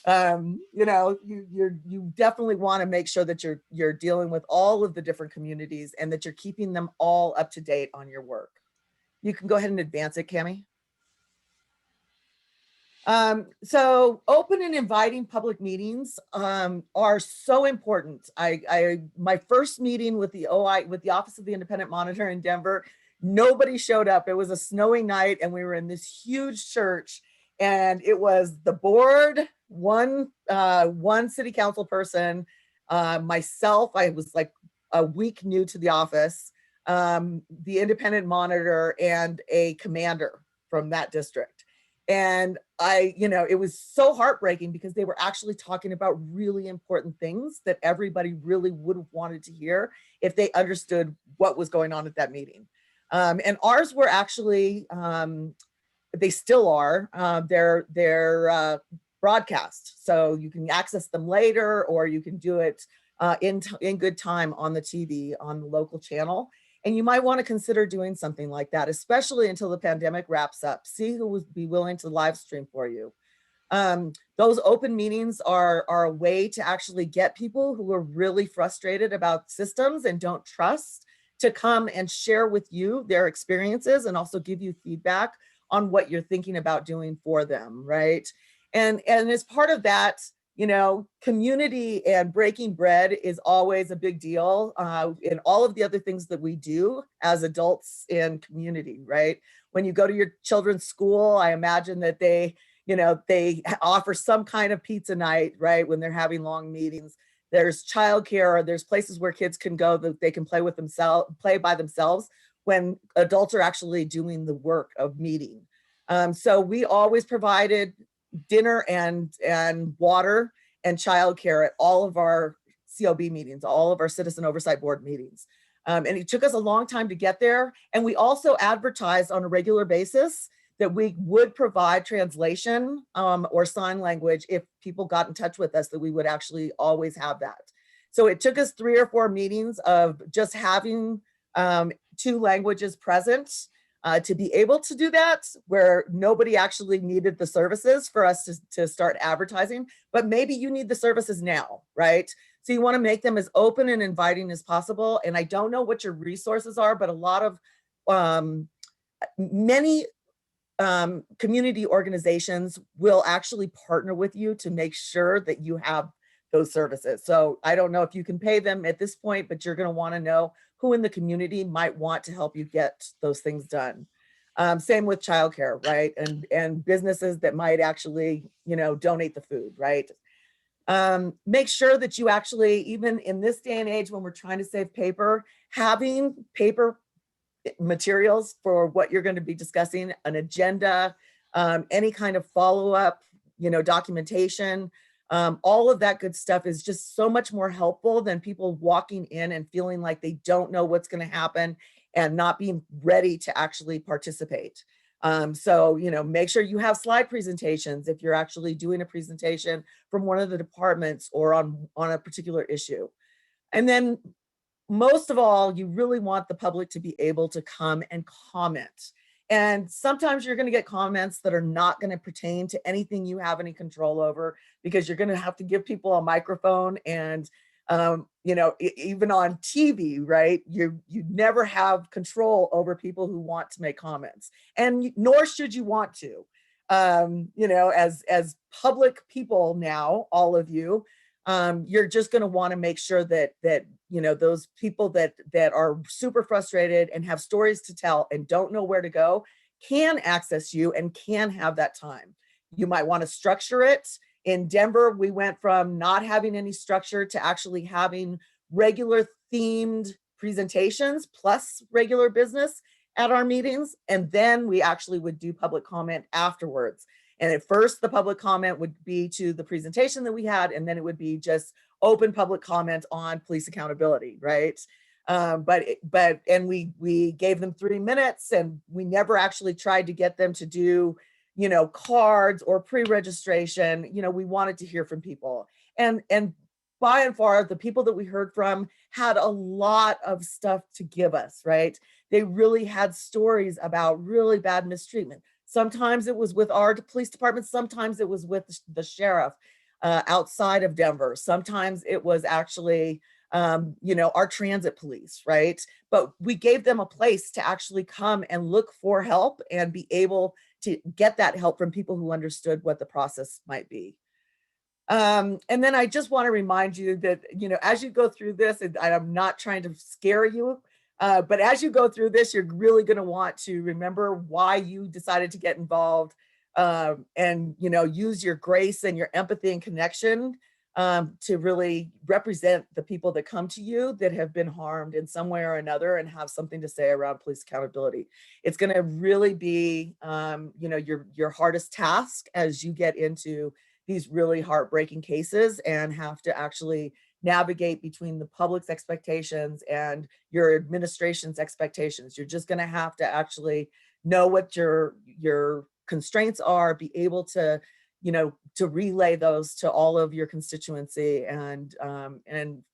You definitely want to make sure that you're dealing with all of the different communities and that you're keeping them all up to date on your work. You can go ahead and advance it, Cami. So open and inviting public meetings are so important. My first meeting with the Office of the Independent Monitor in Denver, nobody showed up. It was a snowy night and we were in this huge church and it was the board, one city council person, myself, I was like a week new to the office, the independent monitor and a commander from that district. And it was so heartbreaking because they were actually talking about really important things that everybody really would have wanted to hear if they understood what was going on at that meeting. And ours were actually, they still are, they're broadcast. So you can access them later or you can do it in good time on the TV, on the local channel. And you might want to consider doing something like that, especially until the pandemic wraps up. See who would be willing to live stream for you. Those open meetings are a way to actually get people who are really frustrated about systems and don't trust to come and share with you their experiences and also give you feedback on what you're thinking about doing for them, right? And as part of that, community and breaking bread is always a big deal in all of the other things that we do as adults in community, right? When you go to your children's school, I imagine that they offer some kind of pizza night, right? When they're having long meetings. There's childcare, or there's places where kids can go that they can play by themselves when adults are actually doing the work of meeting. So we always provided dinner and water and childcare at all of our COB meetings, all of our Citizen Oversight Board meetings. And it took us a long time to get there. And we also advertised on a regular basis that we would provide translation or sign language if people got in touch with us, that we would actually always have that. So it took us 3 or 4 meetings of just having 2 languages present to be able to do that, where nobody actually needed the services for us to start advertising, but maybe you need the services now, right? So you want to make them as open and inviting as possible. And I don't know what your resources are, but a lot of many community organizations will actually partner with you to make sure that you have those services. So I don't know if you can pay them at this point, but you're going to want to know who in the community might want to help you get those things done. Same with childcare, right? And businesses that might actually, donate the food, right? Make sure that you actually, even in this day and age when we're trying to save paper, having paper materials for what you're going to be discussing, an agenda, any kind of follow-up, documentation, all of that good stuff is just so much more helpful than people walking in and feeling like they don't know what's going to happen and not being ready to actually participate. So, make sure you have slide presentations if you're actually doing a presentation from one of the departments or on a particular issue. And then most of all, you really want the public to be able to come and comment. And sometimes you're going to get comments that are not going to pertain to anything you have any control over, because you're going to have to give people a microphone. And, even on TV, right, you never have control over people who want to make comments, and nor should you want to. As public people now, all of you, you're just going to want to make sure that those people that are super frustrated and have stories to tell and don't know where to go can access you and can have that time. You might want to structure it. In Denver, we went from not having any structure to actually having regular themed presentations plus regular business at our meetings. And then we actually would do public comment afterwards. And at first, the public comment would be to the presentation that we had, and then it would be just open public comment on police accountability, right? And we gave them 3 minutes, and we never actually tried to get them to do, cards or pre-registration. We wanted to hear from people, and by and far, the people that we heard from had a lot of stuff to give us, right? They really had stories about really bad mistreatment. Sometimes it was with our police department. Sometimes it was with the sheriff outside of Denver. Sometimes it was actually, our transit police, right? But we gave them a place to actually come and look for help and be able to get that help from people who understood what the process might be. And then I just want to remind you that, as you go through this, and I'm not trying to scare you, but as you go through this, you're really going to want to remember why you decided to get involved, and, use your grace and your empathy and connection to really represent the people that come to you that have been harmed in some way or another and have something to say around police accountability. It's going to really be, your hardest task as you get into these really heartbreaking cases and have to actually navigate between the public's expectations and your administration's expectations. You're just going to have to actually know what your constraints are, be able to, to relay those to all of your constituency, and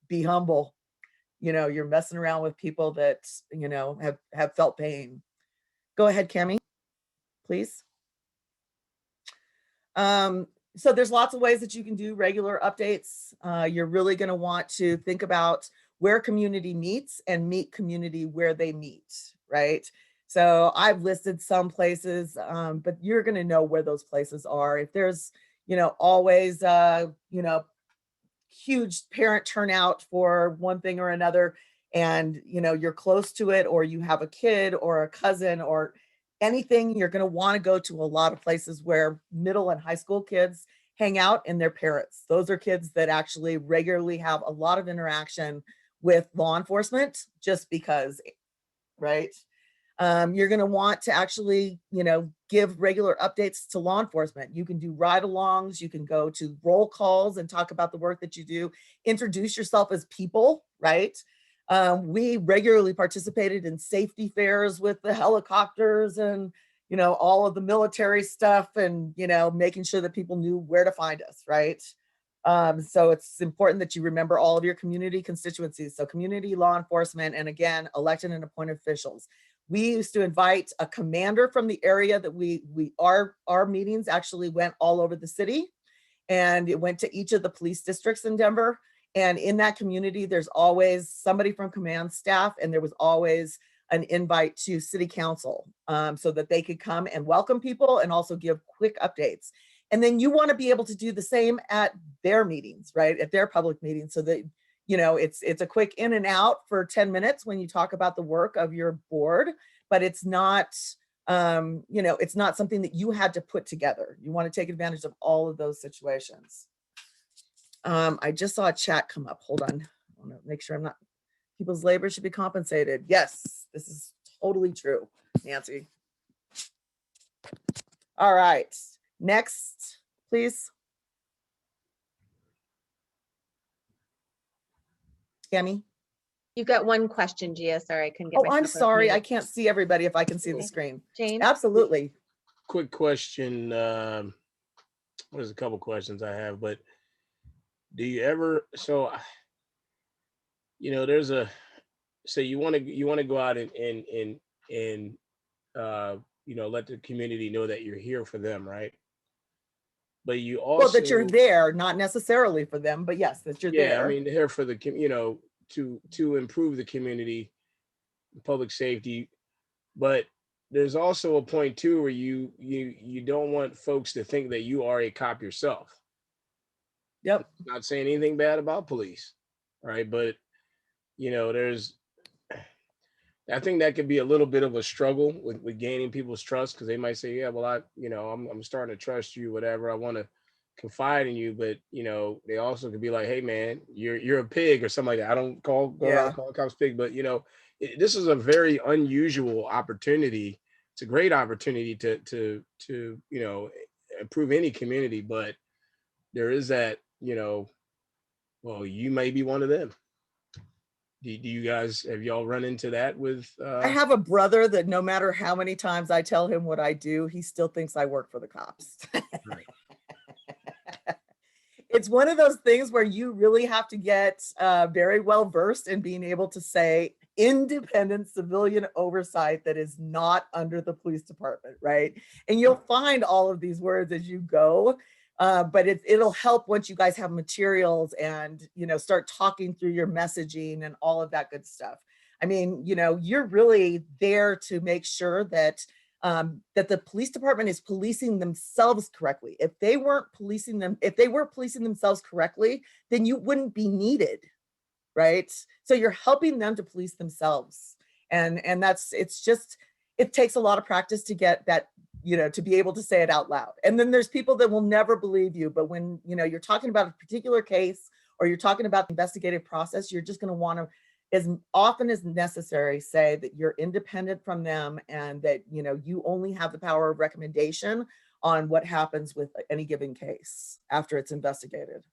be humble. You're messing around with people that, have felt pain. Go ahead, Cami, please. So there's lots of ways that you can do regular updates. You're really going to want to think about where community meets and meet community where they meet, right? So I've listed some places, but you're going to know where those places are. If there's, always, huge parent turnout for one thing or another, and, you're close to it, or you have a kid or a cousin or anything, you're going to want to go to a lot of places where middle and high school kids hang out and their parents. Those are kids that actually regularly have a lot of interaction with law enforcement just because, right? You're going to want to actually, give regular updates to law enforcement. You can do ride-alongs. You can go to roll calls and talk about the work that you do. Introduce yourself as people, right? We regularly participated in safety fairs with the helicopters and, you know, all of the military stuff and, you know, making sure that people knew where to find us, right? So it's important that you remember all of your community constituencies. So community, law enforcement, and again, elected and appointed officials. We used to invite a commander from the area that our meetings actually went all over the city, and it went to each of the police districts in Denver. And in that community, there's always somebody from command staff, and there was always an invite to city council so that they could come and welcome people and also give quick updates. And then you want to be able to do the same at their meetings, right? At their public meetings, so that, you know, it's a quick in and out for 10 minutes when you talk about the work of your board, but it's not, you know, it's not something that you had to put together. You want to take advantage of all of those situations. I just saw a chat come up. Hold on. I want to make sure I'm not, people's labor should be compensated. Yes, this is totally true, Nancy. All right. Next, please. Tammy. You've got one question, Gia. Sorry, I couldn't get Oh, I'm myself sorry. I unmuted. can't see everybody if I can see the screen. James? Absolutely. Quick question. There's a couple questions I have, but do you ever, so, you know, there's a, so you want to go out and you know, let the community know that you're here for them, right? But you also, Well, that you're there, not necessarily for them, but yes, that you're there. I mean, here for the, you know, to improve the community, public safety. But there's also a point too where you don't want folks to think that you are a cop yourself. Yep. Not saying anything bad about police, right? But you know, I think that could be a little bit of a struggle with gaining people's trust, because they might say, yeah, well, I'm starting to trust you, whatever. I want to confide in you, but you know, they also could be like, hey man, you're a pig or something like that. I don't call cops pig, but you know, this is a very unusual opportunity. It's a great opportunity to you know, improve any community, but there is that, you know, well, you may be one of them. Do you guys, have y'all run into that with? I have a brother that no matter how many times I tell him what I do, he still thinks I work for the cops. Right. It's one of those things where you really have to get very well versed in being able to say independent civilian oversight that is not under the police department, right? And you'll find all of these words as you go. But it'll help once you guys have materials and, you know, start talking through your messaging and all of that good stuff. I mean, you know, you're really there to make sure that that the police department is policing themselves correctly. If they were policing themselves correctly, then you wouldn't be needed, right? So you're helping them to police themselves. And it takes a lot of practice to get that, you know, to be able to say it out loud. And then there's people that will never believe you. But when, you know, you're talking about a particular case or you're talking about the investigative process, you're just going to want to, as often as necessary, say that you're independent from them and that, you know, you only have the power of recommendation on what happens with any given case after it's investigated.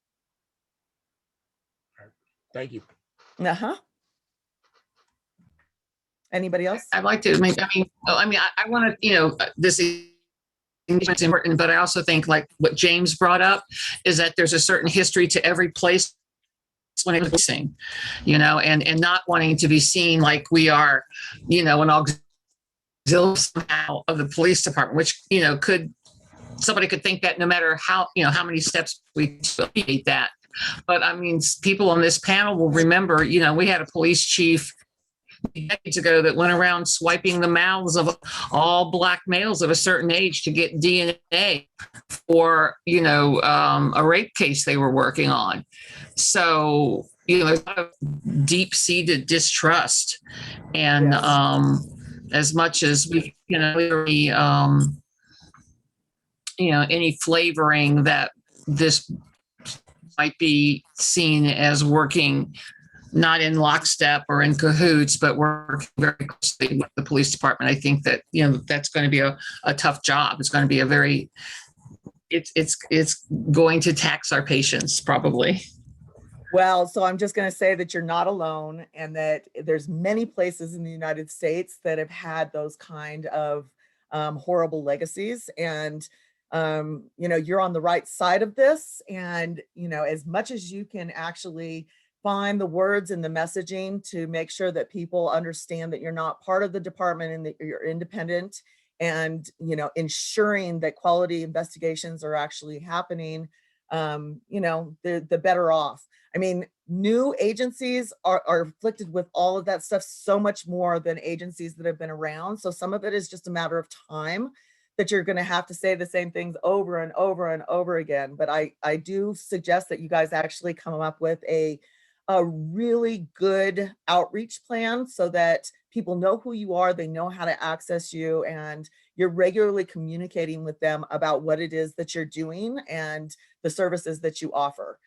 Thank you. Uh-huh. Anybody else? I'd like to make, I want to, you know, this is important, but I also think like what James brought up is that there's a certain history to every place when it's policing, you know, and not wanting to be seen like we are, you know, an auxiliary somehow of the police department, which, you know, somebody could think that no matter how, you know, how many steps we create that. But I mean, people on this panel will remember, you know, we had a police chief decades ago that went around swiping the mouths of all Black males of a certain age to get DNA for, you know, a rape case they were working on. So, you know, there's a lot of deep-seated distrust. And yes. As much as we, you know, any flavoring that this might be seen as working not in lockstep or in cahoots, but working very closely with the police department. I think that, you know, that's going to be a tough job. It's going to be it's going to tax our patience probably. Well, so I'm just going to say that you're not alone and that there's many places in the United States that have had those kind of horrible legacies. And you know, you're on the right side of this. And, you know, as much as you can actually find the words and the messaging to make sure that people understand that you're not part of the department and that you're independent, and, you know, ensuring that quality investigations are actually happening, you know, the better off. I mean, new agencies are afflicted with all of that stuff so much more than agencies that have been around. So some of it is just a matter of time that you're going to have to say the same things over and over and over again. But I do suggest that you guys actually come up with a really good outreach plan so that people know who you are, they know how to access you, and you're regularly communicating with them about what it is that you're doing and the services that you offer.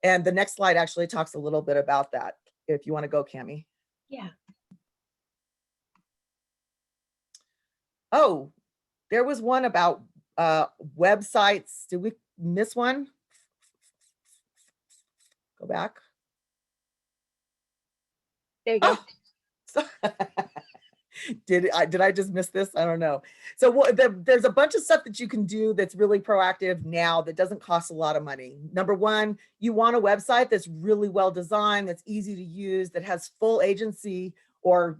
And the next slide actually talks a little bit about that, if you want to go, Cami. Yeah. Oh, there was one about websites. Did we miss one? Go back. There you go. So, did I just miss this? I don't know. So there's a bunch of stuff that you can do that's really proactive now that doesn't cost a lot of money. Number one, you want a website that's really well designed, that's easy to use, that has full agency or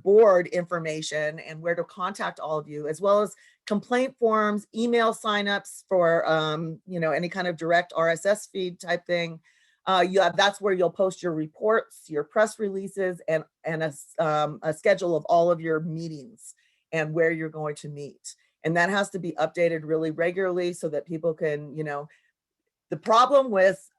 board information and where to contact all of you, as well as complaint forms, email signups for you know, any kind of direct RSS feed type thing. That's where you'll post your reports, your press releases, and a schedule of all of your meetings and where you're going to meet. And that has to be updated really regularly so that people can, you know, the problem with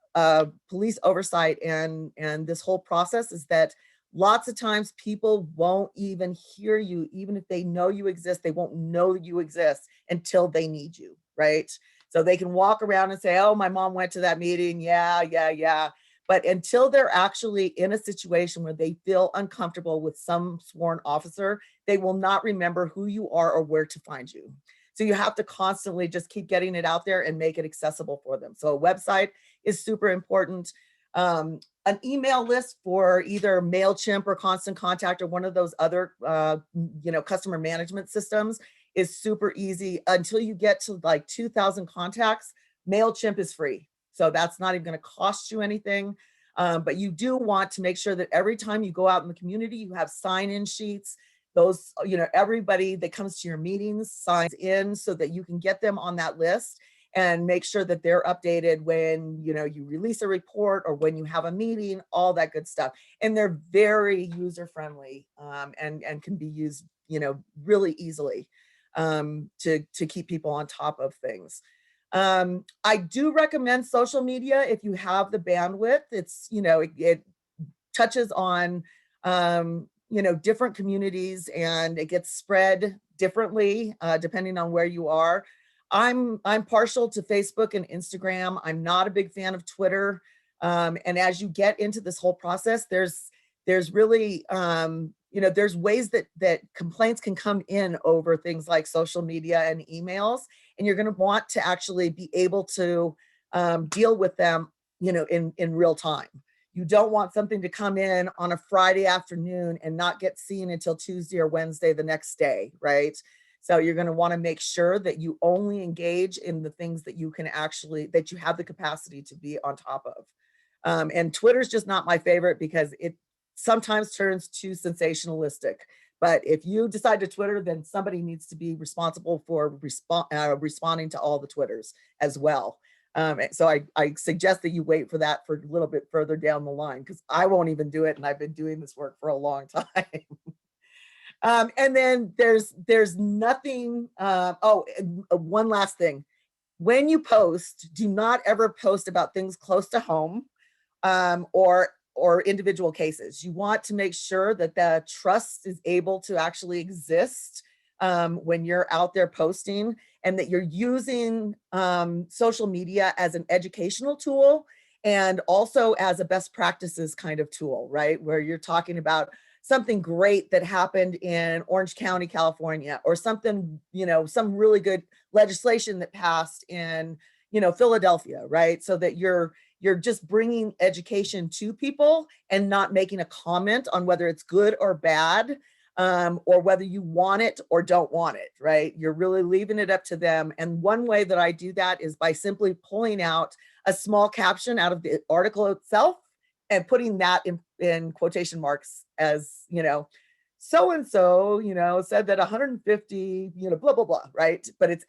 police oversight and this whole process is that lots of times people won't even hear you, even if they know you exist, they won't know you exist until they need you, right? So they can walk around and say, oh, my mom went to that meeting. Yeah. But until they're actually in a situation where they feel uncomfortable with some sworn officer, they will not remember who you are or where to find you. So you have to constantly just keep getting it out there and make it accessible for them. So a website is super important. An email list for either MailChimp or Constant Contact or one of those other, you know, customer management systems is super easy. Until you get to like 2,000 contacts, MailChimp is free. So that's not even going to cost you anything. But you do want to make sure that every time you go out in the community, you have sign-in sheets. Those, you know, everybody that comes to your meetings signs in so that you can get them on that list and make sure that they're updated when, you know, you release a report or when you have a meeting, all that good stuff. And they're very user-friendly and can be used, you know, really easily to keep people on top of things. I do recommend social media if you have the bandwidth. It's, you know, it touches on, you know, different communities and it gets spread differently depending on where you are. I'm partial to Facebook and Instagram. I'm not a big fan of Twitter. And as you get into this whole process, there's really, you know, there's ways that complaints can come in over things like social media and emails, and you're going to want to actually be able to deal with them, you know, in real time. You don't want something to come in on a Friday afternoon and not get seen until Tuesday or Wednesday the next day, right? So you're going to want to make sure that you only engage in the things that you can actually, that you have the capacity to be on top of. And Twitter's just not my favorite because it sometimes turns too sensationalistic. But if you decide to Twitter, then somebody needs to be responsible for responding to all the Twitters as well. So I suggest that you wait for that for a little bit further down the line, because I won't even do it. And I've been doing this work for a long time. And then there's nothing. One last thing. When you post, do not ever post about things close to home or individual cases. You want to make sure that the trust is able to actually exist when you're out there posting, and that you're using social media as an educational tool and also as a best practices kind of tool, right? Where you're talking about something great that happened in Orange County, California, or something, you know, some really good legislation that passed in, you know, Philadelphia, right? So that you're just bringing education to people and not making a comment on whether it's good or bad. or whether you want it or don't want it, right? You're really leaving it up to them. And one way that I do that is by simply pulling out a small caption out of the article itself and putting that in quotation marks as, so-and-so, said that 150, blah, blah, blah, right? But it's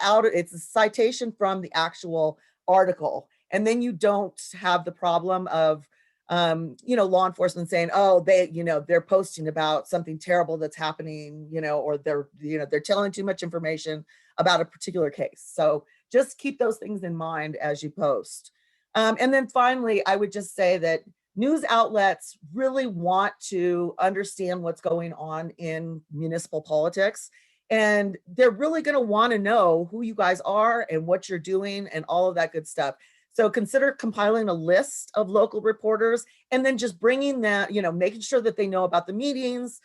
a citation from the actual article. And then you don't have the problem of, law enforcement saying, oh, they're posting about something terrible that's happening, or they're telling too much information about a particular case. So just keep those things in mind as you post. And then finally, I would just say that news outlets really want to understand what's going on in municipal politics. And they're really going to want to know who you guys are and what you're doing and all of that good stuff. So consider compiling a list of local reporters and then just bringing that, making sure that they know about the meetings,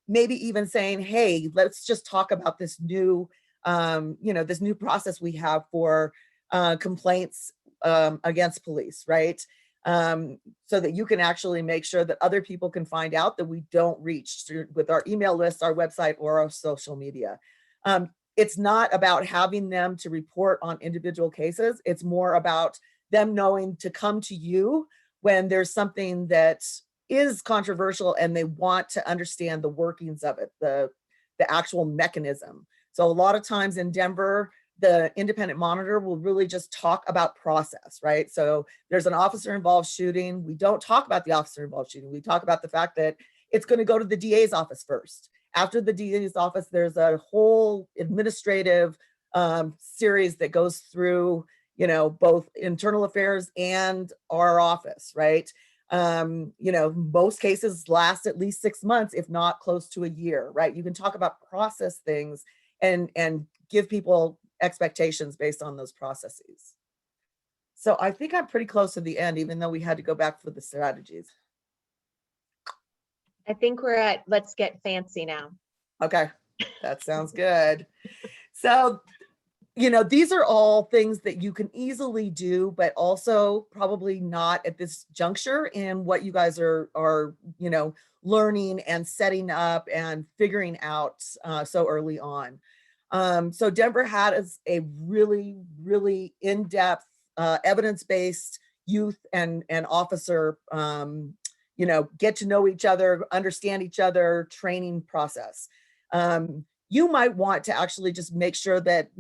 maybe even saying, hey, let's just talk about this new, this new process we have for complaints against police, right? So that you can actually make sure that other people can find out that we don't reach with our email list, our website, or our social media. It's not about having them to report on individual cases. It's more about them knowing to come to you when there's something that is controversial and they want to understand the workings of it, the actual mechanism. So a lot of times in Denver, the independent monitor will really just talk about process, right? So there's an officer involved shooting. We don't talk about the officer involved shooting. We talk about the fact that it's going to go to the DA's office first. After the DA's office, there's a whole administrative series that goes through, both internal affairs and our office, right? Most cases last at least 6 months, if not close to a year, right? You can talk about process things and give people expectations based on those processes. So I think I'm pretty close to the end, even though we had to go back for the strategies. I think we're at let's get fancy now. Okay, that sounds good. So, these are all things that you can easily do, but also probably not at this juncture in what you guys are learning and setting up and figuring out so early on. So Denver has a really, really in-depth, evidence-based youth and officer, get to know each other, understand each other, training process. You might want to actually just make sure that,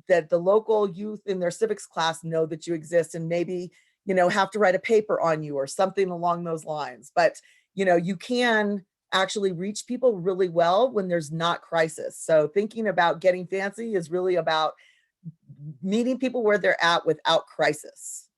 that the local youth in their civics class know that you exist and maybe, have to write a paper on you or something along those lines. But, you can actually reach people really well when there's not crisis. So thinking about getting fancy is really about meeting people where they're at without crisis.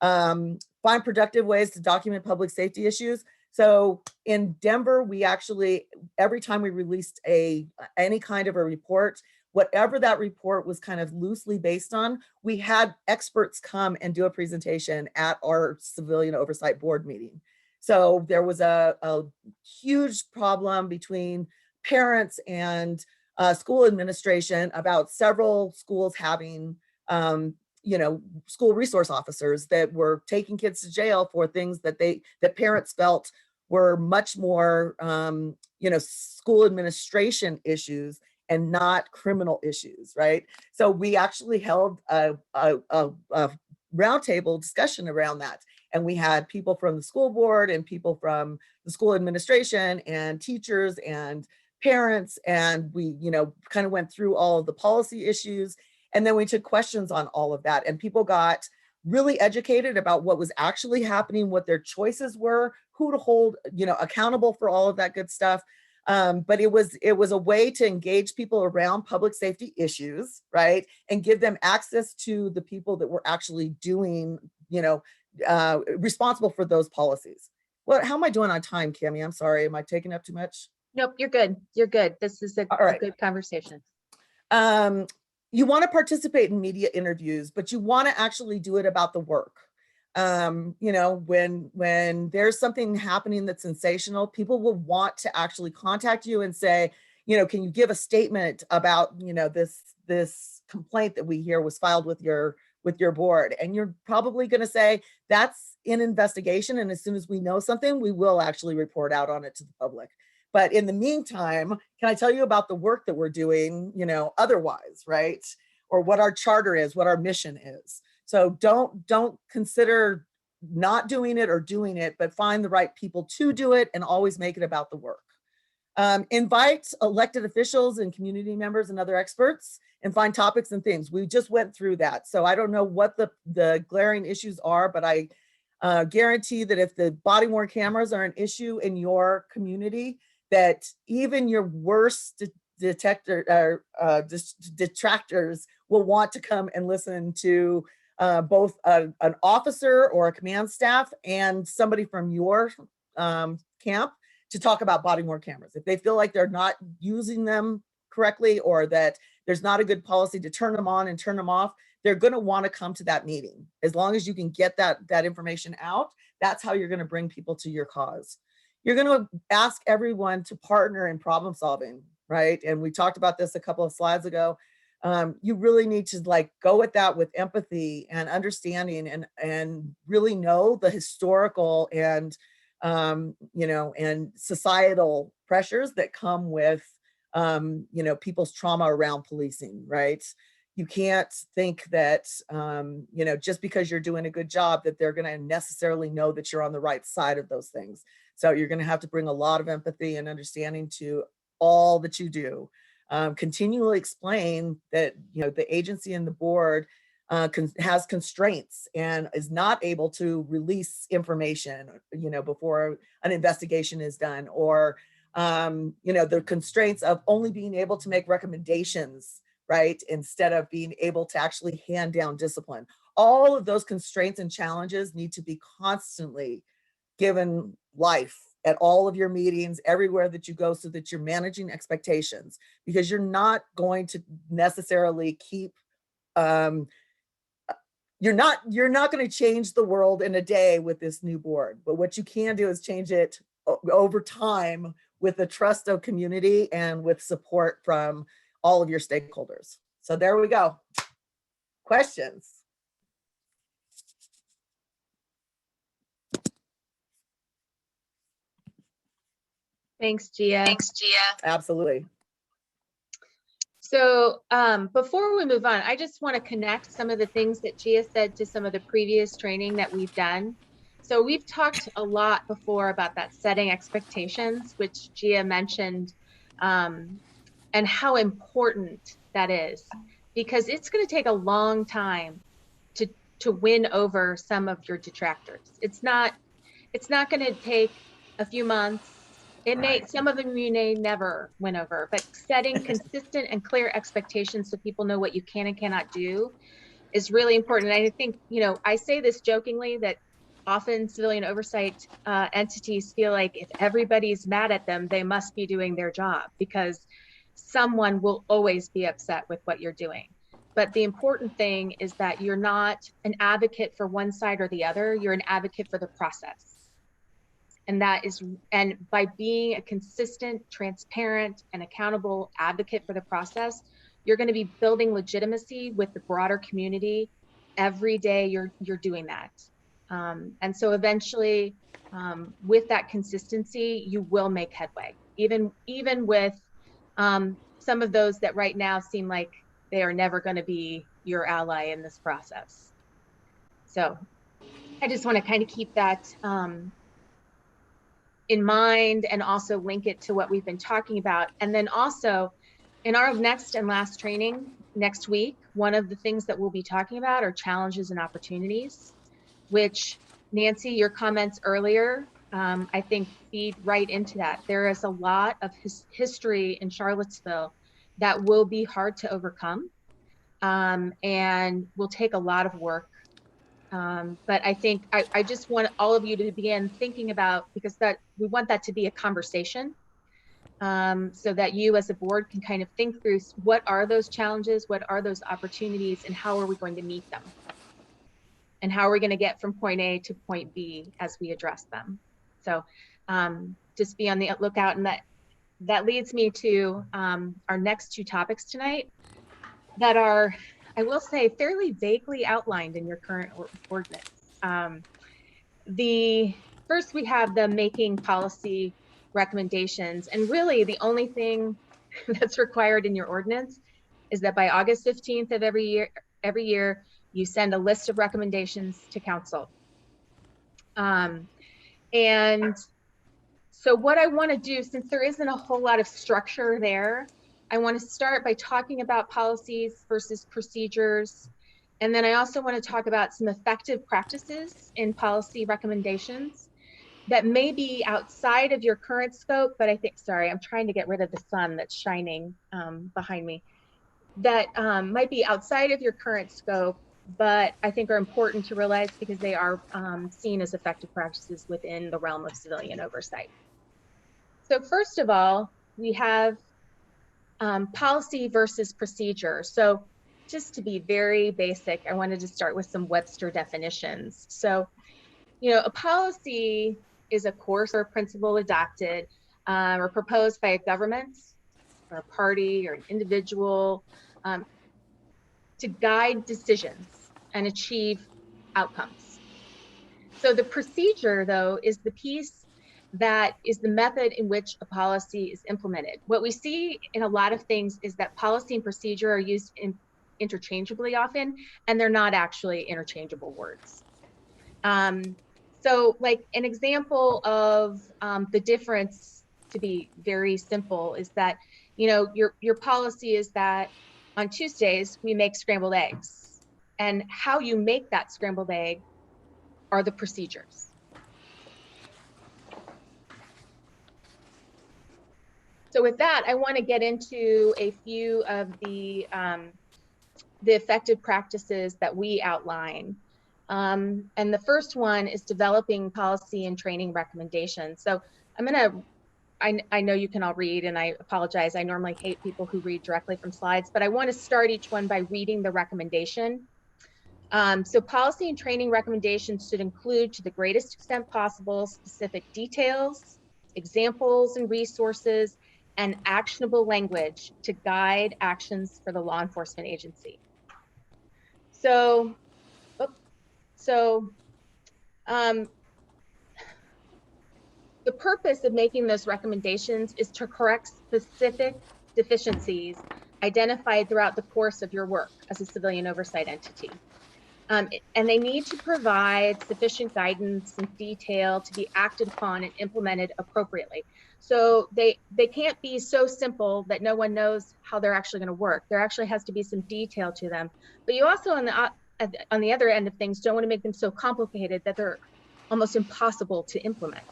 Find productive ways to document public safety issues. So in Denver, we actually, every time we released any kind of a report, whatever that report was kind of loosely based on, we had experts come and do a presentation at our civilian oversight board meeting. So there was a huge problem between parents and school administration about several schools having, school resource officers that were taking kids to jail for things that parents felt were much more, school administration issues and not criminal issues, right? So we actually held a roundtable discussion around that. And we had people from the school board and people from the school administration and teachers and parents. And we, kind of went through all of the policy issues. And then we took questions on all of that. And people got really educated about what was actually happening, what their choices were, who to hold, accountable for all of that good stuff. But it was a way to engage people around public safety issues, right? And give them access to the people that were actually doing, responsible for those policies. Well, how am I doing on time, Cami? I'm sorry. Am I taking up too much? Nope, you're good. You're good. This is a good conversation. You want to participate in media interviews, but you want to actually do it about the work. When there's something happening that's sensational, people will want to actually contact you and say, can you give a statement about, this complaint that we hear was filed with your board? And you're probably going to say that's in investigation. And as soon as we know something, we will actually report out on it to the public. But in the meantime, can I tell you about the work that we're doing, you know, otherwise, right? Or what our charter is, what our mission is. So don't consider not doing it or doing it, but find the right people to do it and always make it about the work. Invite elected officials and community members and other experts and find topics and themes. We just went through that. So I don't know what the glaring issues are, but I guarantee that if the body worn cameras are an issue in your community, that even your worst detractors will want to come and listen to both an officer or a command staff and somebody from your camp to talk about body worn cameras. If they feel like they're not using them correctly or that there's not a good policy to turn them on and turn them off, they're going to want to come to that meeting. As long as you can get that information out, that's how you're going to bring people to your cause. You're going to ask everyone to partner in problem solving, right? And we talked about this a couple of slides ago. You really need to like go at that with empathy and understanding and really know the historical and you know, and societal pressures that come with you know, people's trauma around policing, right? You can't think that you know, just because you're doing a good job that they're going to necessarily know that you're on the right side of those things. So you're going to have to bring a lot of empathy and understanding to all that you do. Continually explain that, you know, the agency and the board has constraints and is not able to release information, you know, before an investigation is done, or you know, the constraints of only being able to make recommendations, right, instead of being able to actually hand down discipline. All of those constraints and challenges need to be constantly given life at all of your meetings, everywhere that you go, so that you're managing expectations, because you're not going to necessarily keep you're not going to change the world in a day with this new board, but what you can do is change it over time with the trust of community and with support from all of your stakeholders. So there we go. Questions? Thanks, Gia. Absolutely. So before we move on, I just want to connect some of the things that Gia said to some of the previous training that we've done. So we've talked a lot before about that setting expectations, which Gia mentioned, and how important that is, because it's going to take a long time to win over some of your detractors. It's not going to take a few months. It may, some of them you may never win over, but setting consistent and clear expectations so people know what you can and cannot do is really important. And I think, you know, I say this jokingly that often civilian oversight entities feel like if everybody's mad at them, they must be doing their job, because someone will always be upset with what you're doing. But the important thing is that you're not an advocate for one side or the other, you're an advocate for the process. And that is, and by being a consistent, transparent, and accountable advocate for the process, you're going to be building legitimacy with the broader community. Every day you're doing that. And so eventually, with that consistency, you will make headway, even with some of those that right now seem like they are never going to be your ally in this process. So I just want to kind of keep that in mind, and also link it to what we've been talking about. And then also in our next and last training next week, one of the things that we'll be talking about are challenges and opportunities, which Nancy, your comments earlier, I think feed right into that. There is a lot of history in Charlottesville that will be hard to overcome, and will take a lot of work. But I think I just want all of you to begin thinking about, because that we want that to be a conversation, so that you as a board can kind of think through what are those challenges, what are those opportunities, and how are we going to meet them? And how are we going to get from point A to point B as we address them? So just be on the lookout. And that leads me to our next two topics tonight that are, I will say, fairly vaguely outlined in your current ordinance. The first, we have the making policy recommendations. And really the only thing that's required in your ordinance is that by August 15th of every year, you send a list of recommendations to council. And so what I want to do, since there isn't a whole lot of structure there, I want to start by talking about policies versus procedures. And then I also want to talk about some effective practices in policy recommendations that may be outside of your current scope, but I think, sorry, I'm trying to get rid of the sun that's shining behind me, that might be outside of your current scope, but I think are important to realize because they are seen as effective practices within the realm of civilian oversight. So first of all, we have policy versus procedure. So just to be very basic, I wanted to start with some Webster definitions. So, you know, a policy is a course or principle adopted or proposed by a government or a party or an individual to guide decisions and achieve outcomes. So the procedure, though, is the piece that is the method in which a policy is implemented. What we see in a lot of things is that policy and procedure are used interchangeably often, and they're not actually interchangeable words. So like an example of the difference, to be very simple, is that, you know, your policy is that on Tuesdays we make scrambled eggs, and how you make that scrambled egg are the procedures. So with that, I want to get into a few of the effective practices that we outline. And the first one is developing policy and training recommendations. So I'm gonna, I know you can all read, and I apologize, I normally hate people who read directly from slides, but I want to start each one by reading the recommendation. So policy and training recommendations should include, to the greatest extent possible, specific details, examples and resources, and actionable language to guide actions for the law enforcement agency. So, the purpose of making those recommendations is to correct specific deficiencies identified throughout the course of your work as a civilian oversight entity. And they need to provide sufficient guidance and detail to be acted upon and implemented appropriately. So they can't be so simple that no one knows how they're actually going to work. There actually has to be some detail to them. But you also, on the other end of things, don't want to make them so complicated that they're almost impossible to implement.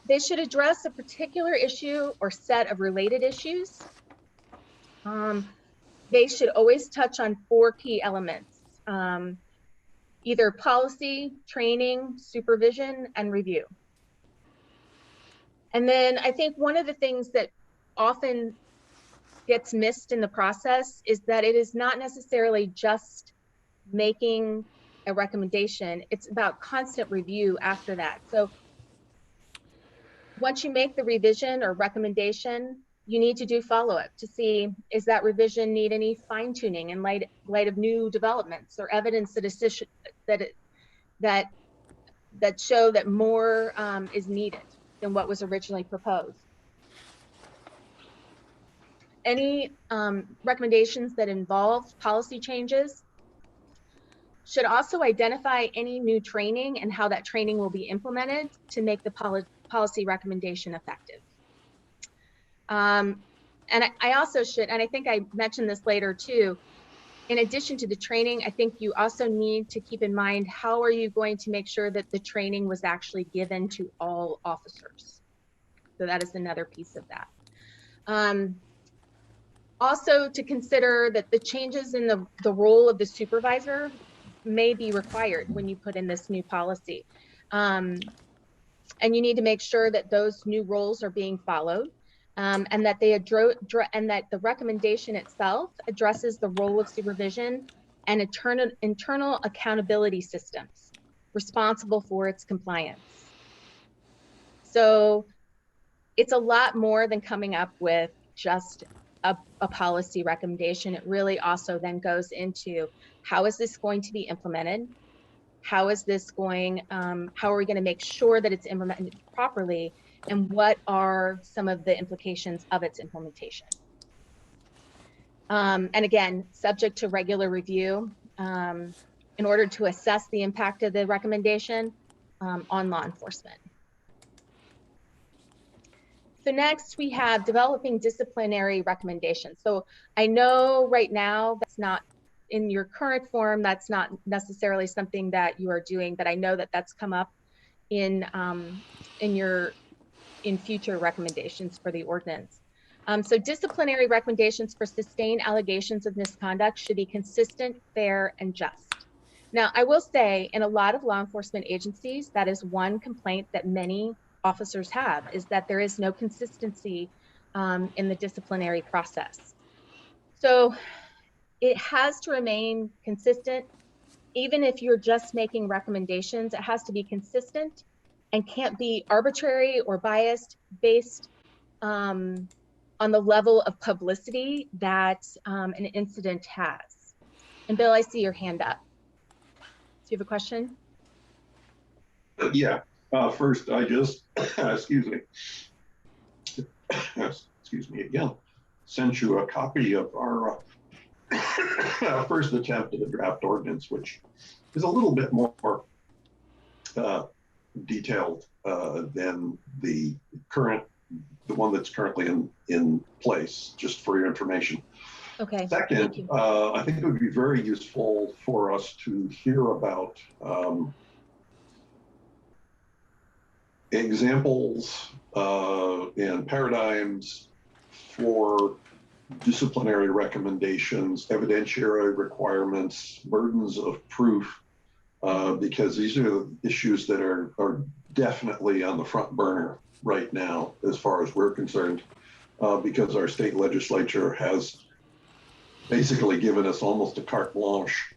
They should address a particular issue or set of related issues. They should always touch on 4 key elements. Either policy, training, supervision, and review. And then I think one of the things that often gets missed in the process is that it is not necessarily just making a recommendation, it's about constant review after that. So once you make the revision or recommendation, you need to do follow-up to see, is that revision need any fine-tuning in light of new developments or evidence that show that more is needed than what was originally proposed. Any recommendations that involve policy changes should also identify any new training and how that training will be implemented to make the policy recommendation effective. And I also should, and I think I mentioned this later too, in addition to the training, I think you also need to keep in mind, how are you going to make sure that the training was actually given to all officers? So that is another piece of that. Also to consider that the changes in the role of the supervisor may be required when you put in this new policy. And you need to make sure that those new roles are being followed. And that the recommendation itself addresses the role of supervision and internal accountability systems responsible for its compliance. So it's a lot more than coming up with just a policy recommendation. It really also then goes into, how is this going to be implemented? How is this going, how are we going to make sure that it's implemented properly? and what are some of the implications of its implementation. And again, subject to regular review in order to assess the impact of the recommendation on law enforcement. So next we have developing disciplinary recommendations. So I know right now that's not in your current form, that's not necessarily something that you are doing, but I know that that's come up in future recommendations for the ordinance. So disciplinary recommendations for sustained allegations of misconduct should be consistent, fair, and just. Now, I will say in a lot of law enforcement agencies, that is one complaint that many officers have, is that there is no consistency in the disciplinary process. So it has to remain consistent. Even if you're just making recommendations, it has to be consistent and can't be arbitrary or biased based on the level of publicity that an incident has. And Bill, I see your hand up. Do you have a question? Yeah. First, I just, excuse me again, sent you a copy of our first attempt at a draft ordinance, which is a little bit more detailed than the one that's currently in place, just for your information. Okay. Second, I think it would be very useful for us to hear about examples and paradigms for disciplinary recommendations, evidentiary requirements, burdens of proof, because these are the issues that are definitely on the front burner right now, as far as we're concerned, because our state legislature has basically given us almost a carte blanche,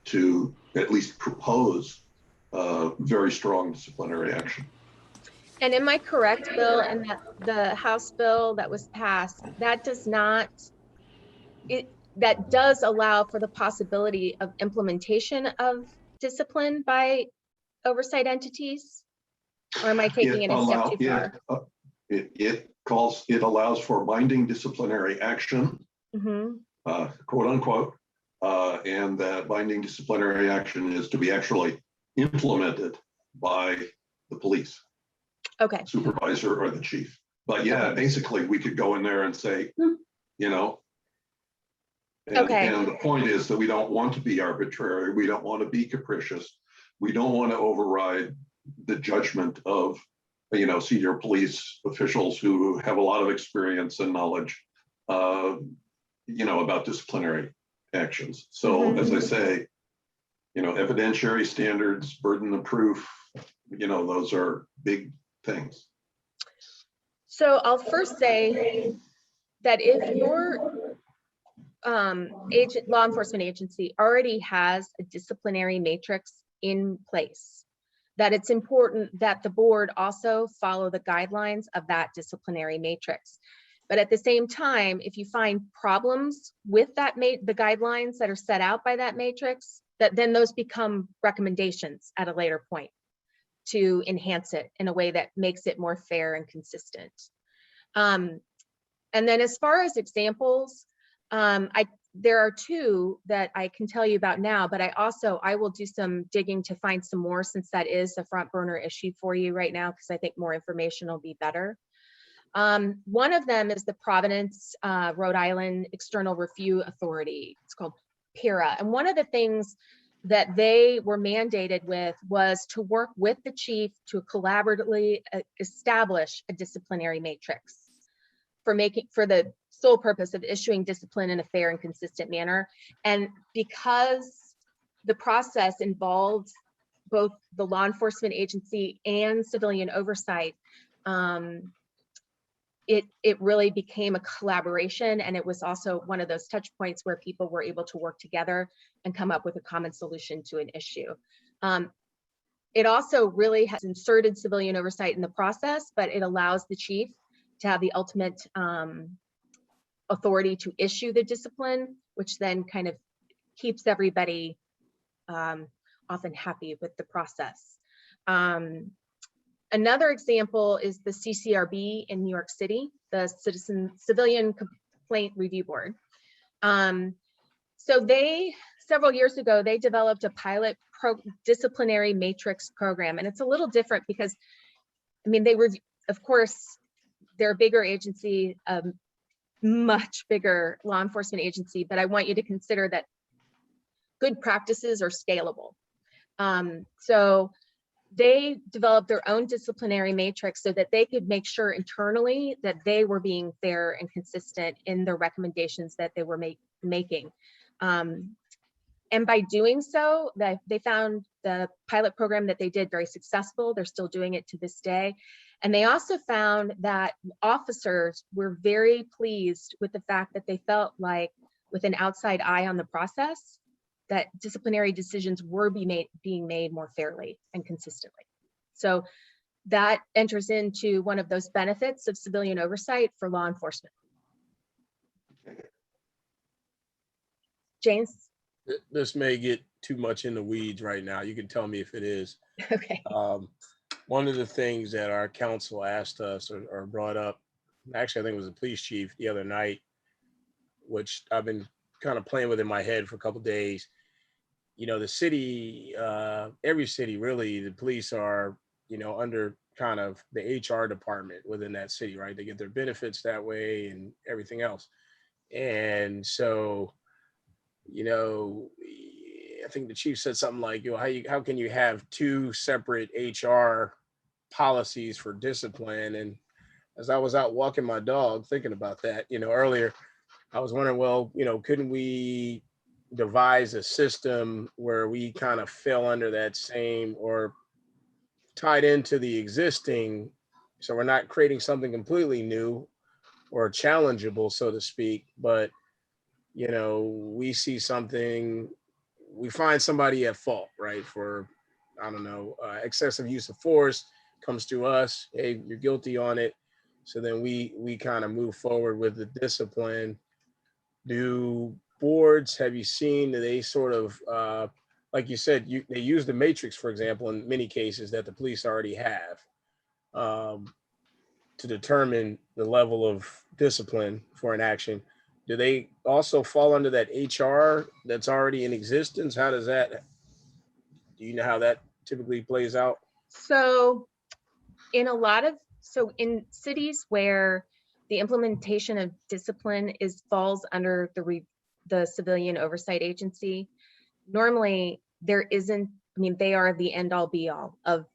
to at least propose very strong disciplinary action. And am I correct, Bill, in that the House bill that was passed, that does not, that does allow for the possibility of implementation of discipline by oversight entities? Or am I taking it a step too far? It allows for binding disciplinary action, quote unquote, and that binding disciplinary action is to be actually implemented by the police. Okay. Supervisor or the chief. But yeah, basically we could go in there and say, and the point is that we don't want to be arbitrary. We don't want to be capricious. We don't want to override the judgment of, senior police officials who have a lot of experience and knowledge, about disciplinary actions. So as I say, evidentiary standards, burden of proof, those are big things. So I'll first say that if your law enforcement agency already has a disciplinary matrix in place, that it's important that the board also follow the guidelines of that disciplinary matrix. But at the same time, if you find problems with that the guidelines that are set out by that matrix, that then those become recommendations at a later point to enhance it in a way that makes it more fair and consistent. And then as far as examples, there are two that I can tell you about now, but I will do some digging to find some more, since that is a front burner issue for you right now, because I think more information will be better. One of them is the Providence, Rhode Island External Review Authority. It's called PERA. And one of the things that they were mandated with was to work with the chief to collaboratively establish a disciplinary matrix for the sole purpose of issuing discipline in a fair and consistent manner. And because the process involved both the law enforcement agency and civilian oversight, it really became a collaboration, and it was also one of those touch points where people were able to work together and come up with a common solution to an issue. It also really has inserted civilian oversight in the process, but it allows the chief to have the ultimate authority to issue the discipline, which then kind of keeps everybody often happy with the process. Another example is the CCRB in New York City, the Civilian Complaint Review Board. So several years ago, they developed a pilot disciplinary matrix program. And it's a little different because, I mean, of course, they're a bigger agency, much bigger law enforcement agency, but I want you to consider that good practices are scalable. So they developed their own disciplinary matrix so that they could make sure internally that they were being fair and consistent in their recommendations that they were making. And by doing so, they found the pilot program that they did very successful. They're still doing it to this day. And they also found that officers were very pleased with the fact that they felt like, with an outside eye on the process, that disciplinary decisions were being made more fairly and consistently. So that enters into one of those benefits of civilian oversight for law enforcement. James? This may get too much in the weeds right now. You can tell me if it is. Okay. One of the things that our council asked us or brought up, actually, I think it was the police chief the other night, which I've been kind of playing with in my head for a couple of days. You know, the city, every city, really, the police are, you know, under kind of the HR department within that city, right? They get their benefits that way and everything else. And so, you know, I think the chief said something like, you know, how can you have two separate HR policies for discipline? And as I was out walking my dog, thinking about that, you know, earlier, I was wondering, well, you know, couldn't we devise a system where we kind of fell under that same or tied into the existing, so we're not creating something completely new or challengeable, so to speak, but you know, we see something, we find somebody at fault, right? For, I don't know, excessive use of force comes to us, hey, you're guilty on it. So then we kind of move forward with the discipline. Do boards, have you seen, do they sort of, like you said, they use the matrix, for example, in many cases that the police already have to determine the level of discipline for an action. Do they also fall under that HR that's already in existence? How does that, do you know how that typically plays out? So in in cities where the implementation of discipline falls under the civilian oversight agency, normally there isn't, I mean, they are the end all be all of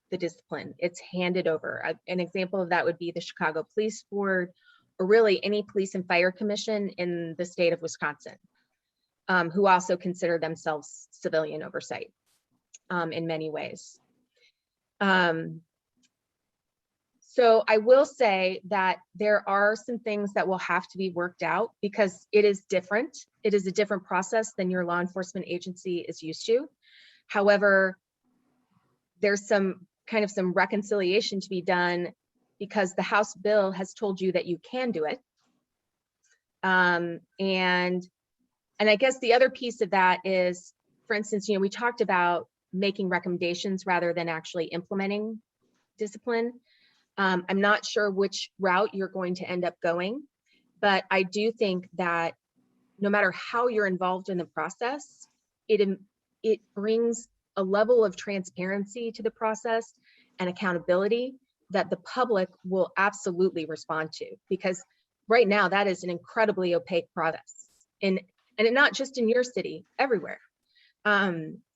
the discipline. It's handed over. An example of that would be the Chicago Police Board, or really any police and fire commission in the state of Wisconsin, who also consider themselves civilian oversight in many ways. So I will say that there are some things that will have to be worked out because it is different. It is a different process than your law enforcement agency is used to. However, there's some reconciliation to be done because the House bill has told you that you can do it. And I guess the other piece of that is, for instance, you know, we talked about making recommendations rather than actually implementing discipline. I'm not sure which route you're going to end up going, but I do think that no matter how you're involved in the process, it brings a level of transparency to the process and accountability that the public will absolutely respond to, because right now that is an incredibly opaque process, and not just in your city, everywhere.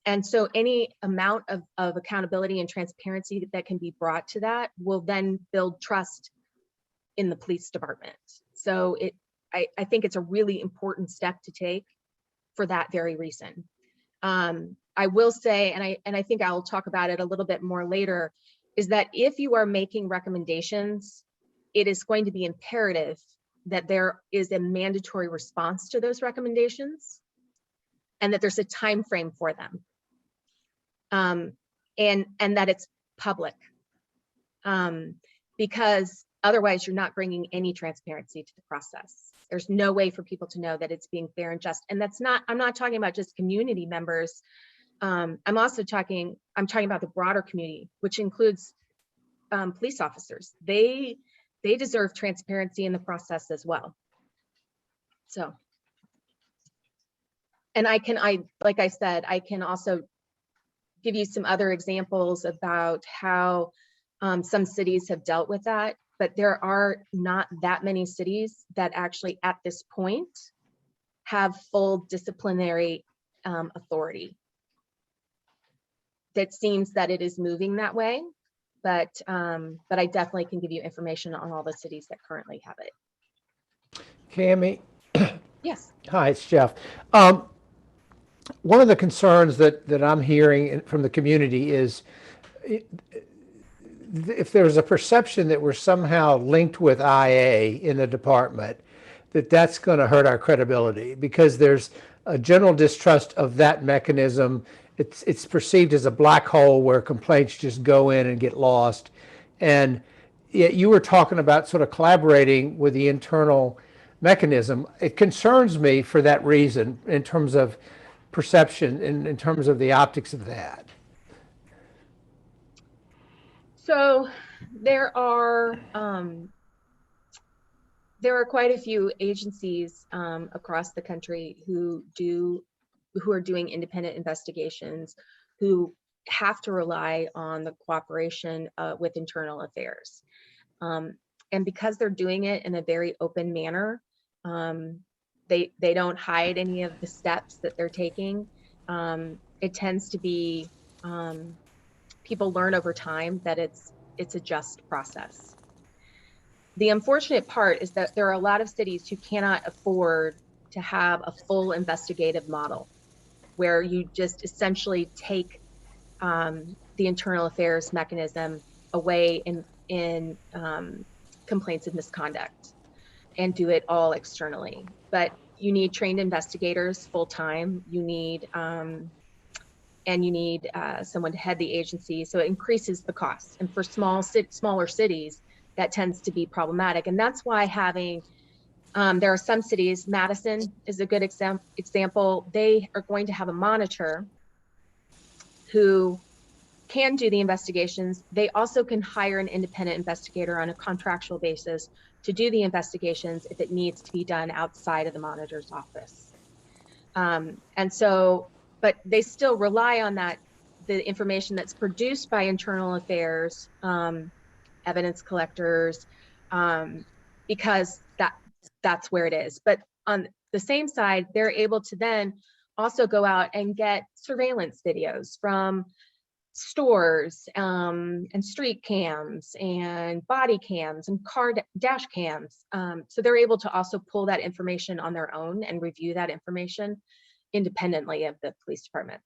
And so any amount of accountability and transparency that can be brought to that will then build trust in the police department. So I think it's a really important step to take for that very reason. I will say, and I think I'll talk about it a little bit more later, is that if you are making recommendations, it is going to be imperative that there is a mandatory response to those recommendations and that there's a time frame for them. And that it's public, because otherwise you're not bringing any transparency to the process. There's no way for people to know that it's being fair and just. And I'm not talking about just community members. I'm talking about the broader community, which includes police officers. They deserve transparency in the process as well. So, and like I said, I can also give you some other examples about how some cities have dealt with that, but there are not that many cities that actually at this point have full disciplinary authority. That seems that it is moving that way, but I definitely can give you information on all the cities that currently have it. Cammie, Yes. hi, it's Jeff. One of the concerns that I'm hearing from the community is if there's a perception that we're somehow linked with IA in the department, that's going to hurt our credibility, because there's a general distrust of that mechanism. It's perceived as a black hole where complaints just go in and get lost. And yet you were talking about sort of collaborating with the internal mechanism. It concerns me for that reason, in terms of perception, in terms of the optics of that. So there are quite a few agencies across the country who are doing independent investigations, who have to rely on the cooperation with internal affairs. And because they're doing it in a very open manner, they don't hide any of the steps that they're taking. It tends to be, people learn over time that it's a just process. The unfortunate part is that there are a lot of cities who cannot afford to have a full investigative model, where you just essentially take the internal affairs mechanism away in complaints of misconduct and do it all externally. But you need trained investigators full time. You need someone to head the agency, so it increases the cost. And for smaller cities, that tends to be problematic. And that's why having, there are some cities, Madison is a good example. They are going to have a monitor who can do the investigations. They also can hire an independent investigator on a contractual basis to do the investigations if it needs to be done outside of the monitor's office. And so, but they still rely on the information that's produced by internal affairs, evidence collectors, because that's where it is. But on the same side, they're able to then also go out and get surveillance videos from stores and street cams and body cams and car dash cams. So they're able to also pull that information on their own and review that information independently of the police department.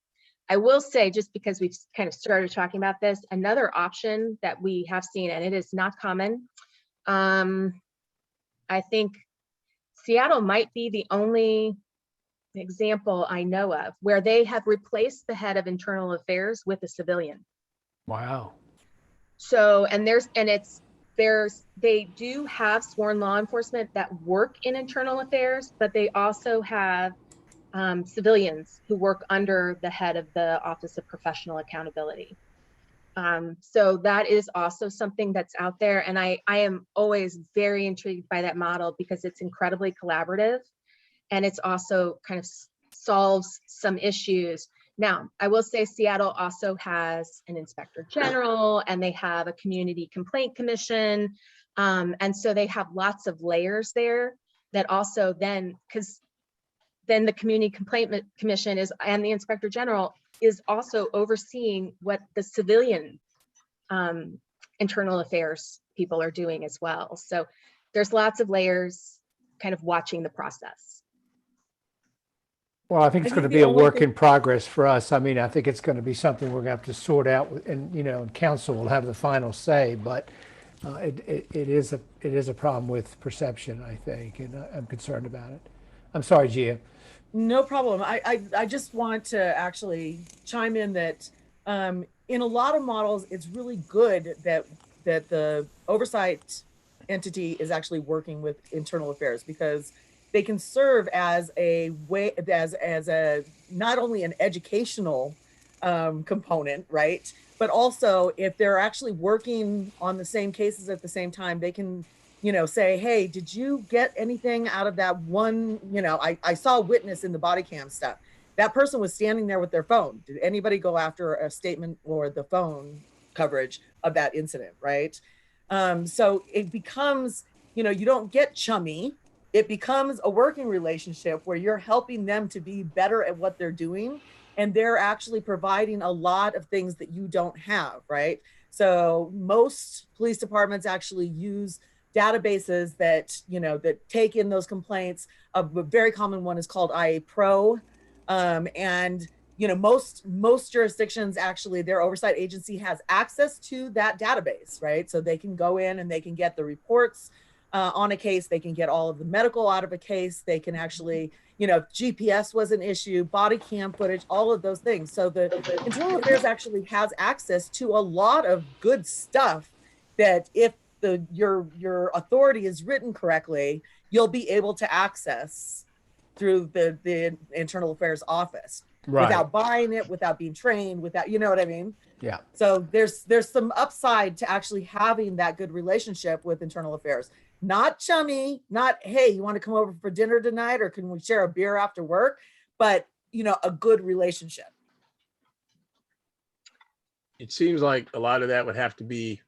I will say, just because we've kind of started talking about this, another option that we have seen, and it is not common, I think Seattle might be the only example I know of where they have replaced the head of internal affairs with a civilian. Wow. So, they do have sworn law enforcement that work in internal affairs, but they also have civilians who work under the head of the Office of Professional Accountability. So that is also something that's out there. And I am always very intrigued by that model, because it's incredibly collaborative, and it's also kind of solves some issues. Now, I will say Seattle also has an inspector general, and they have a community complaint commission. And so they have lots of layers there that also then, because then the community complaint commission and the inspector general is also overseeing what the civilian internal affairs people are doing as well. So there's lots of layers kind of watching the process. Well, I think it's I going to think be the a only work thing- in progress for us. I mean, I think it's going to be something we're going to have to sort out, and and council will have the final say. But it is a problem with perception, I think, and I'm concerned about it. I'm sorry, Gia. No problem. I just want to actually chime in that in a lot of models, it's really good that the oversight entity is actually working with internal affairs, because they can serve as a way, as a not only an educational component, right? But also if they're actually working on the same cases at the same time, they can, say, hey, did you get anything out of that one? I saw a witness in the body cam stuff. That person was standing there with their phone. Did anybody go after a statement or the phone coverage of that incident, right? So it becomes, you don't get chummy. It becomes a working relationship where you're helping them to be better at what they're doing. And they're actually providing a lot of things that you don't have, right? So most police departments actually use databases that, that take in those complaints. A very common one is called IA Pro. And most jurisdictions, actually their oversight agency has access to that database, right? So they can go in and they can get the reports on a case. They can get all of the medical out of a case. They can actually, if GPS was an issue, body cam footage, all of those things. So the Internal Affairs actually has access to a lot of good stuff that if your authority is written correctly, you'll be able to access through the Internal Affairs office. Right. Without buying it, without being trained, without, you know what I mean? Yeah. So there's some upside to actually having that good relationship with Internal Affairs. Not chummy, not, hey, you want to come over for dinner tonight, or can we share a beer after work? But, a good relationship. It seems like a lot of that would have to be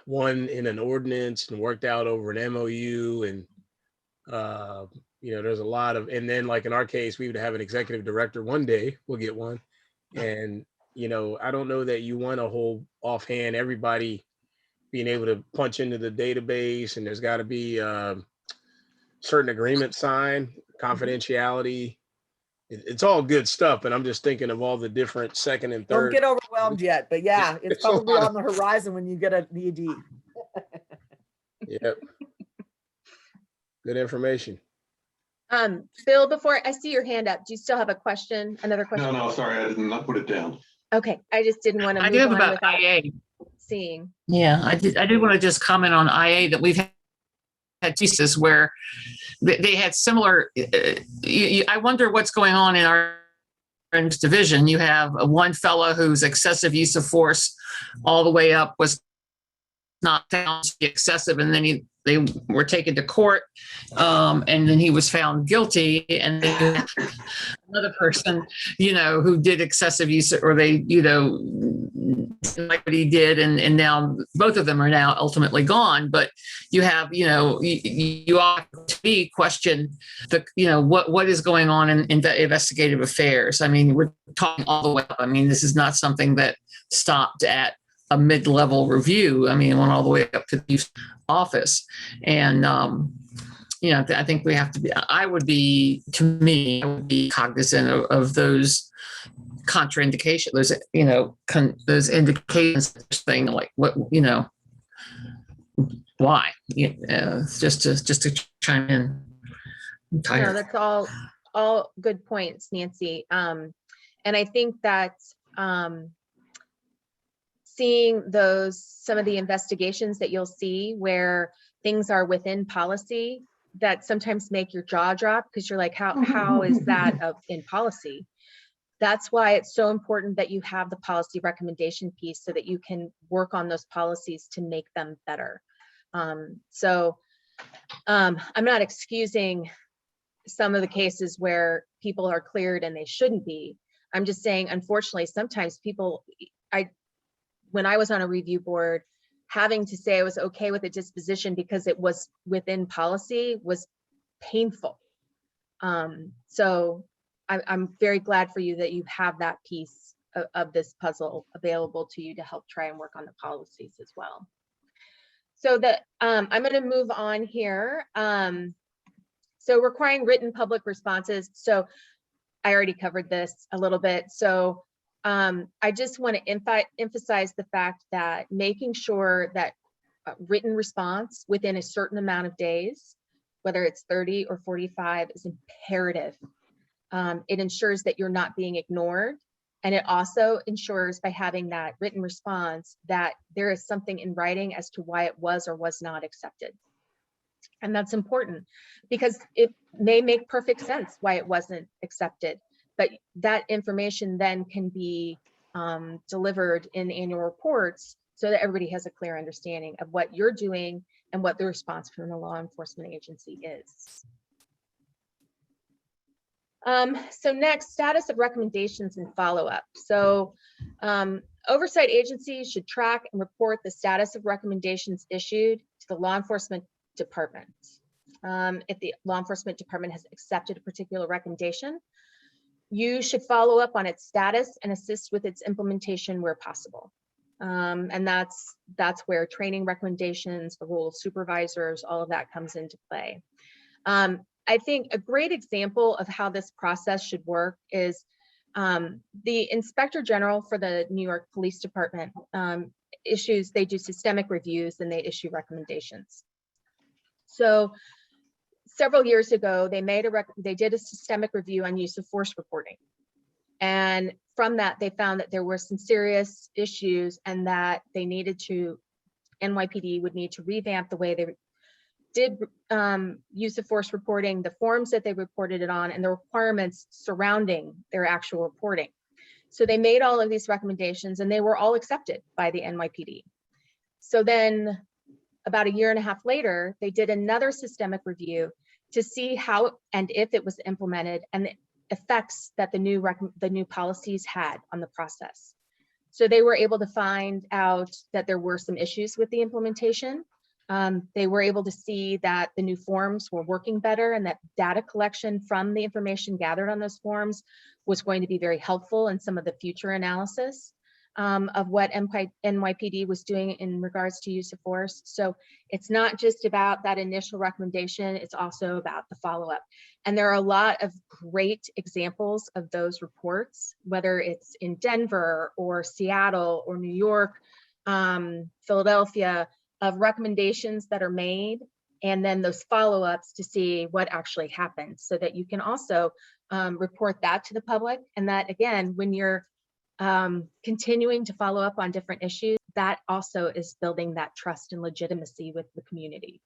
one in an ordinance and worked out over an MOU, and there's a lot of, and then like in our case, we would have an executive director. One day we'll get one. And, I don't know that you want a whole offhand, everybody being able to punch into the database, and there's got to be certain agreement signed, confidentiality. It's all good stuff, but I'm just thinking of all the different second and third. Don't get overwhelmed yet, but yeah, it's probably on the horizon when you get an ED. Yep. Good information. Phil, before I see your hand up, do you still have a question? Another question? No, sorry, I did not put it down. Okay, I just didn't want to I move do have on about without IA. seeing. Yeah, I did want to just comment on IA that we've had cases where they had similar. I wonder what's going on in our division. You have one fellow whose excessive use of force all the way up was not found to be excessive, and then they were taken to court, and then he was found guilty. And then another person, who did excessive use, or they, like what he did, and now both of them are now ultimately gone. But you have, you ought to be question the, what is going on in the investigative affairs. I mean, we're talking all the way up. I mean, this is not something that stopped at a mid-level review. I mean, it went all the way up to the office. And, I think we have to be, I would be cognizant of those contraindications, those indications, thing like what, why, just to chime in. I'm tired. No, that's all good points, Nancy. And I think that, seeing some of the investigations that you'll see where things are within policy that sometimes make your jaw drop, because you're like, how is that in policy? That's why it's so important that you have the policy recommendation piece so that you can work on those policies to make them better. I'm not excusing some of the cases where people are cleared and they shouldn't be. I'm just saying, unfortunately, sometimes people, when I was on a review board, having to say I was okay with a disposition because it was within policy was painful. So I'm very glad for you that you have that piece of this puzzle available to you to help try and work on the policies as well. So I'm going to move on here. So requiring written public responses. So I already covered this a little bit. So I just want to emphasize the fact that making sure that written response within a certain amount of days, whether it's 30 or 45, is imperative. It ensures that you're not being ignored. And it also ensures, by having that written response, that there is something in writing as to why it was or was not accepted. And that's important because it may make perfect sense why it wasn't accepted, but that information then can be delivered in annual reports so that everybody has a clear understanding of what you're doing and what the response from the law enforcement agency is. So next, status of recommendations and follow-up. So oversight agencies should track and report the status of recommendations issued to the law enforcement department. If the law enforcement department has accepted a particular recommendation, you should follow up on its status and assist with its implementation where possible. And that's where training recommendations, the role of supervisors, all of that comes into play. I think a great example of how this process should work is the Inspector General for the New York Police Department they do systemic reviews and they issue recommendations. So several years ago, they did a systemic review on use of force reporting. And from that, they found that there were some serious issues and that NYPD would need to revamp the way they did use of force reporting, the forms that they reported it on, and the requirements surrounding their actual reporting. So they made all of these recommendations and they were all accepted by the NYPD. So then about a year and a half later, they did another systemic review to see how and if it was implemented and the effects that the new policies had on the process. So they were able to find out that there were some issues with the implementation. They were able to see that the new forms were working better and that data collection from the information gathered on those forms was going to be very helpful in some of the future analysis of what NYPD was doing in regards to use of force. So it's not just about that initial recommendation, it's also about the follow-up. And there are a lot of great examples of those reports, whether it's in Denver or Seattle or New York, Philadelphia, of recommendations that are made, and then those follow-ups to see what actually happened so that you can also report that to the public. And that, again, when you're continuing to follow up on different issues, that also is building that trust and legitimacy with the community.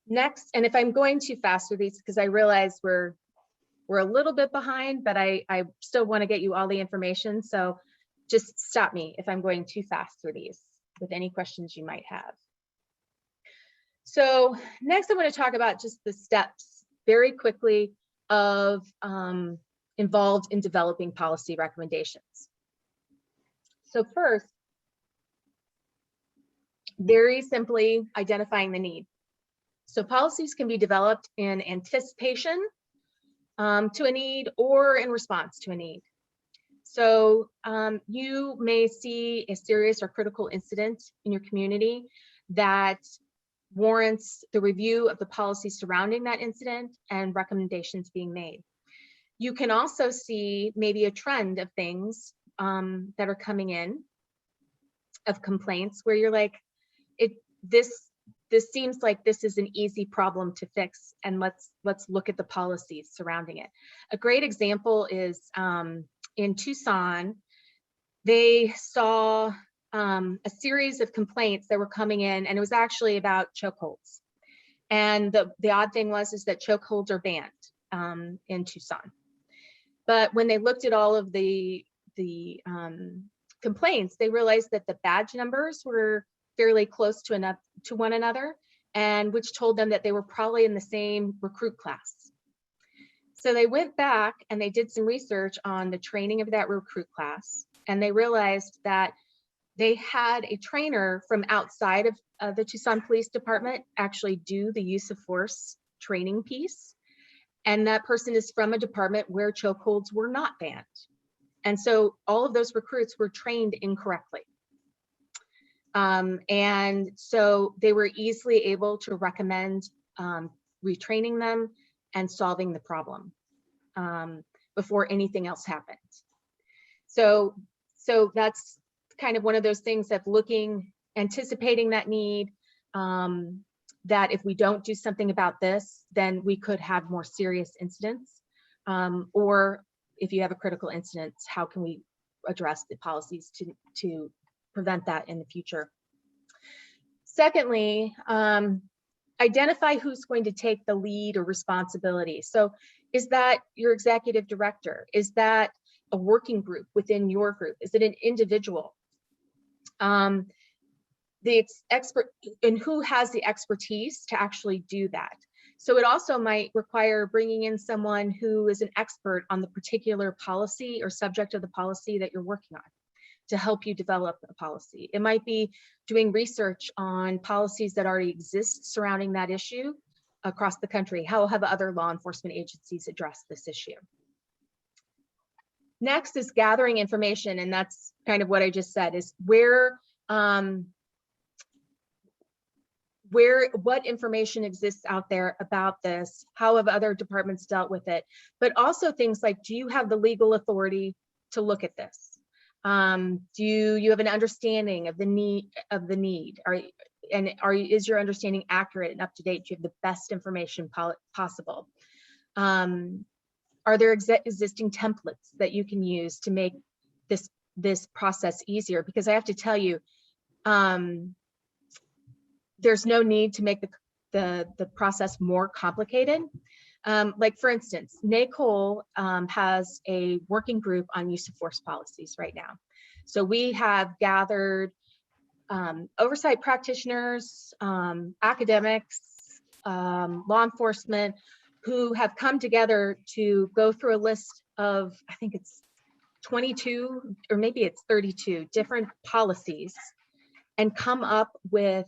Next, and if I'm going too fast with these, because I realize we're a little bit behind, but I still want to get you all the information. So just stop me if I'm going too fast through these with any questions you might have. So next I want to talk about just the steps very quickly of involved in developing policy recommendations. So first, very simply identifying the need. So policies can be developed in anticipation to a need or in response to a need. So you may see a serious or critical incident in your community that warrants the review of the policy surrounding that incident and recommendations being made. You can also see maybe a trend of things that are coming in, of complaints where you're like, this seems like this is an easy problem to fix, and let's look at the policies surrounding it. A great example is in Tucson, they saw a series of complaints that were coming in, and it was actually about chokeholds. And the odd thing was that chokeholds are banned in Tucson. But when they looked at all of the complaints, they realized that the badge numbers were fairly close to one another, and which told them that they were probably in the same recruit class. So they went back and they did some research on the training of that recruit class, and they realized that they had a trainer from outside of the Tucson Police Department actually do the use of force training piece. And that person is from a department where chokeholds were not banned. And so all of those recruits were trained incorrectly. And so they were easily able to recommend retraining them and solving the problem before anything else happened. So that's kind of one of those things of anticipating that need, that if we don't do something about this, then we could have more serious incidents. Or if you have a critical incident, how can we address the policies to prevent that in the future? Secondly, identify who's going to take the lead or responsibility. So is that your executive director? Is that a working group within your group? Is it an individual? The expert, and who has the expertise to actually do that? So it also might require bringing in someone who is an expert on the particular policy or subject of the policy that you're working on to help you develop a policy. It might be doing research on policies that already exist surrounding that issue across the country. How have other law enforcement agencies addressed this issue? Next is gathering information, and that's kind of what I just said, is what information exists out there about this? How have other departments dealt with it? But also things like, do you have the legal authority to look at this? Do you have an understanding of the need? Is your understanding accurate and up to date? Do you have the best information possible? Are there existing templates that you can use to make this process easier? Because I have to tell you, there's no need to make the process more complicated. Like for instance, NACOLE has a working group on use of force policies right now. So we have gathered oversight practitioners, academics, law enforcement, who have come together to go through a list of, I think it's 22 or maybe it's 32 different policies and come up with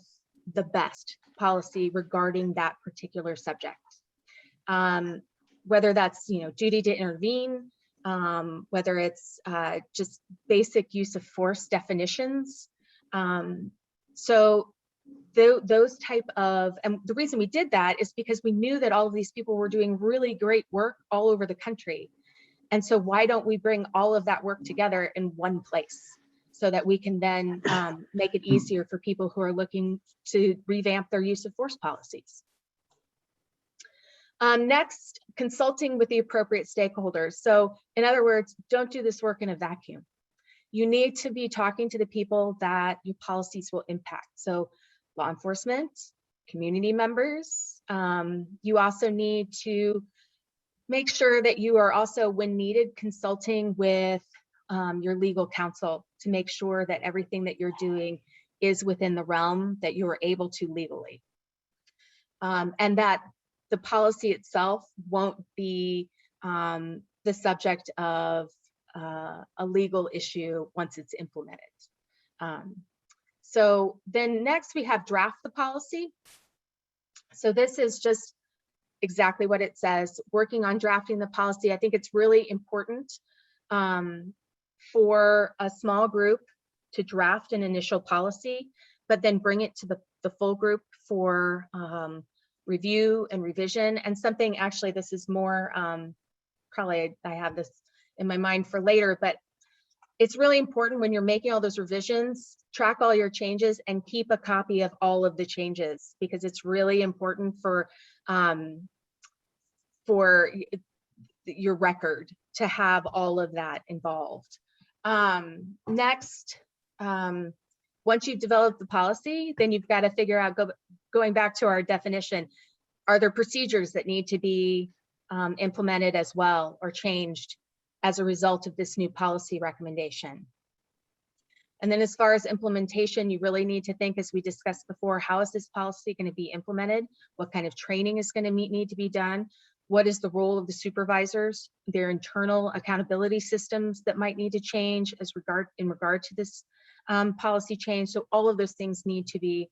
the best policy regarding that particular subject. Whether that's, duty to intervene, whether it's just basic use of force definitions. So those type of, and the reason we did that is because we knew that all of these people were doing really great work all over the country. And so why don't we bring all of that work together in one place so that we can then make it easier for people who are looking to revamp their use of force policies. Next, consulting with the appropriate stakeholders. So in other words, don't do this work in a vacuum. You need to be talking to the people that your policies will impact. So law enforcement, community members. You also need to make sure that you are also, when needed, consulting with your legal counsel to make sure that everything that you're doing is within the realm that you are able to legally. And that the policy itself won't be the subject of a legal issue once it's implemented. So then next we have draft the policy. So this is just exactly what it says, working on drafting the policy. I think it's really important for a small group to draft an initial policy, but then bring it to the full group for review and revision. And something, actually, this is more, probably I have this in my mind for later, but it's really important when you're making all those revisions, track all your changes and keep a copy of all of the changes, because it's really important for your record to have all of that involved. Next, once you've developed the policy, then you've got to figure out, going back to our definition, are there procedures that need to be implemented as well or changed as a result of this new policy recommendation? And then as far as implementation, you really need to think, as we discussed before, how is this policy going to be implemented? What kind of training is going to need to be done? What is the role of the supervisors, their internal accountability systems that might need to change in regard to this policy change? So all of those things need to be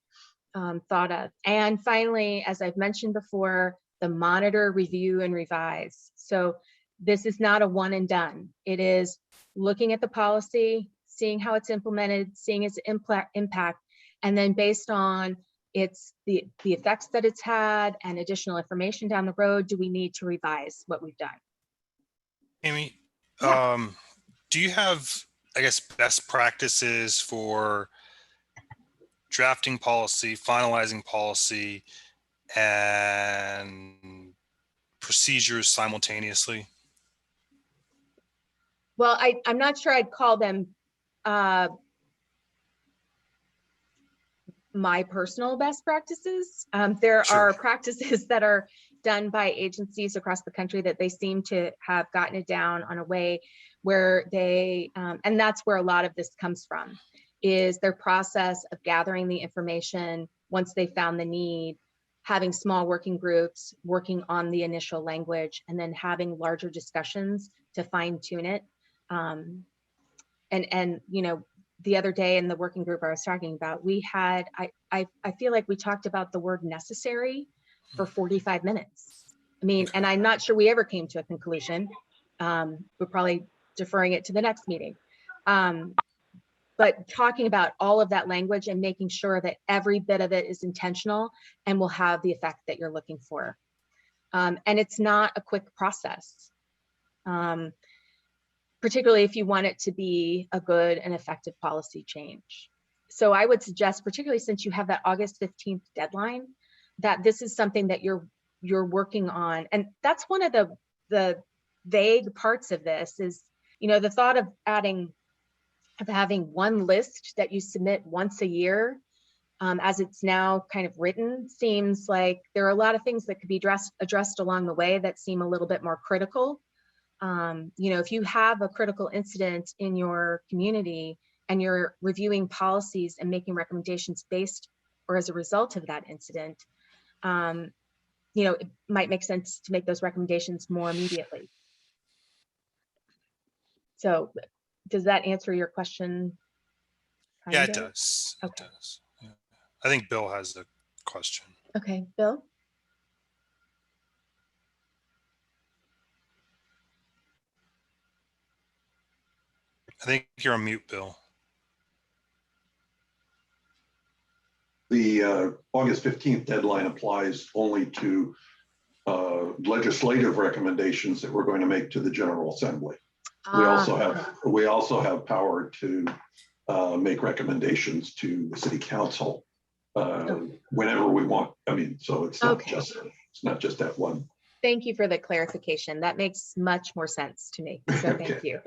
thought of. And finally, as I've mentioned before, the monitor, review, and revise. So this is not a one and done. It is looking at the policy, seeing how it's implemented, seeing its impact, and then based on the effects that it's had and additional information down the road, do we need to revise what we've done? Amy, Yeah. do you have, I guess, best practices for drafting policy, finalizing policy, and procedures simultaneously? Well, I'm not sure I'd call them my personal best practices. There Sure. are practices that are done by agencies across the country that they seem to have gotten it down on a way where they, and that's where a lot of this comes from, is their process of gathering the information once they found the need, having small working groups, working on the initial language, and then having larger discussions to fine tune it. And you know, the other day in the working group I was talking about, we had, I feel like we talked about the word necessary for 45 minutes. I mean, and I'm not sure we ever came to a conclusion. We're probably deferring it to the next meeting. But talking about all of that language and making sure that every bit of it is intentional and will have the effect that you're looking for. And it's not a quick process. Particularly if you want it to be a good and effective policy change. So I would suggest, particularly since you have that August 15th deadline, that this is something that you're working on. And that's one of the vague parts of this is, you know, the thought of having one list that you submit once a year, as it's now kind of written, seems like there are a lot of things that could be addressed along the way that seem a little bit more critical. You know, if you have a critical incident in your community and you're reviewing policies and making recommendations based or as a result of that incident, you know, it might make sense to make those recommendations more immediately. So does that answer your question? Yeah, it Kinda? does. Okay. It does. Yeah. I think Bill has a question. Okay, Bill? I think you're on mute, Bill. The August 15th deadline applies only to legislative recommendations that we're going to make to the General Assembly. We also have power to make recommendations to the City Council whenever we want. I mean, so it's not just that one. Thank you for the clarification. That makes much more sense to me. So thank you.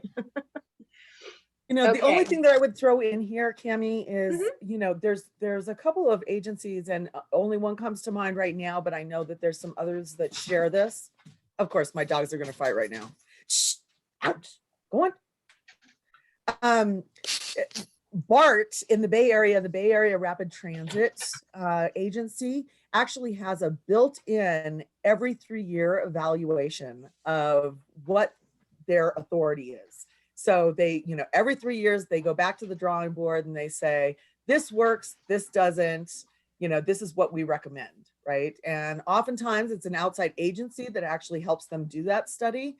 You know, the only Okay. thing that I would throw in here, Cami, is, you know, there's a couple of agencies and only one comes to mind right now, but I know that there's some others that share this. Of course, my dogs are going to fight right now. Shh, ouch, go on. BART in the Bay Area Rapid Transit Agency actually has a built-in every 3-year evaluation of what their authority is. So they, you know, every 3 years they go back to the drawing board and they say, this works, this doesn't, you know, this is what we recommend, right? And oftentimes it's an outside agency that actually helps them do that study.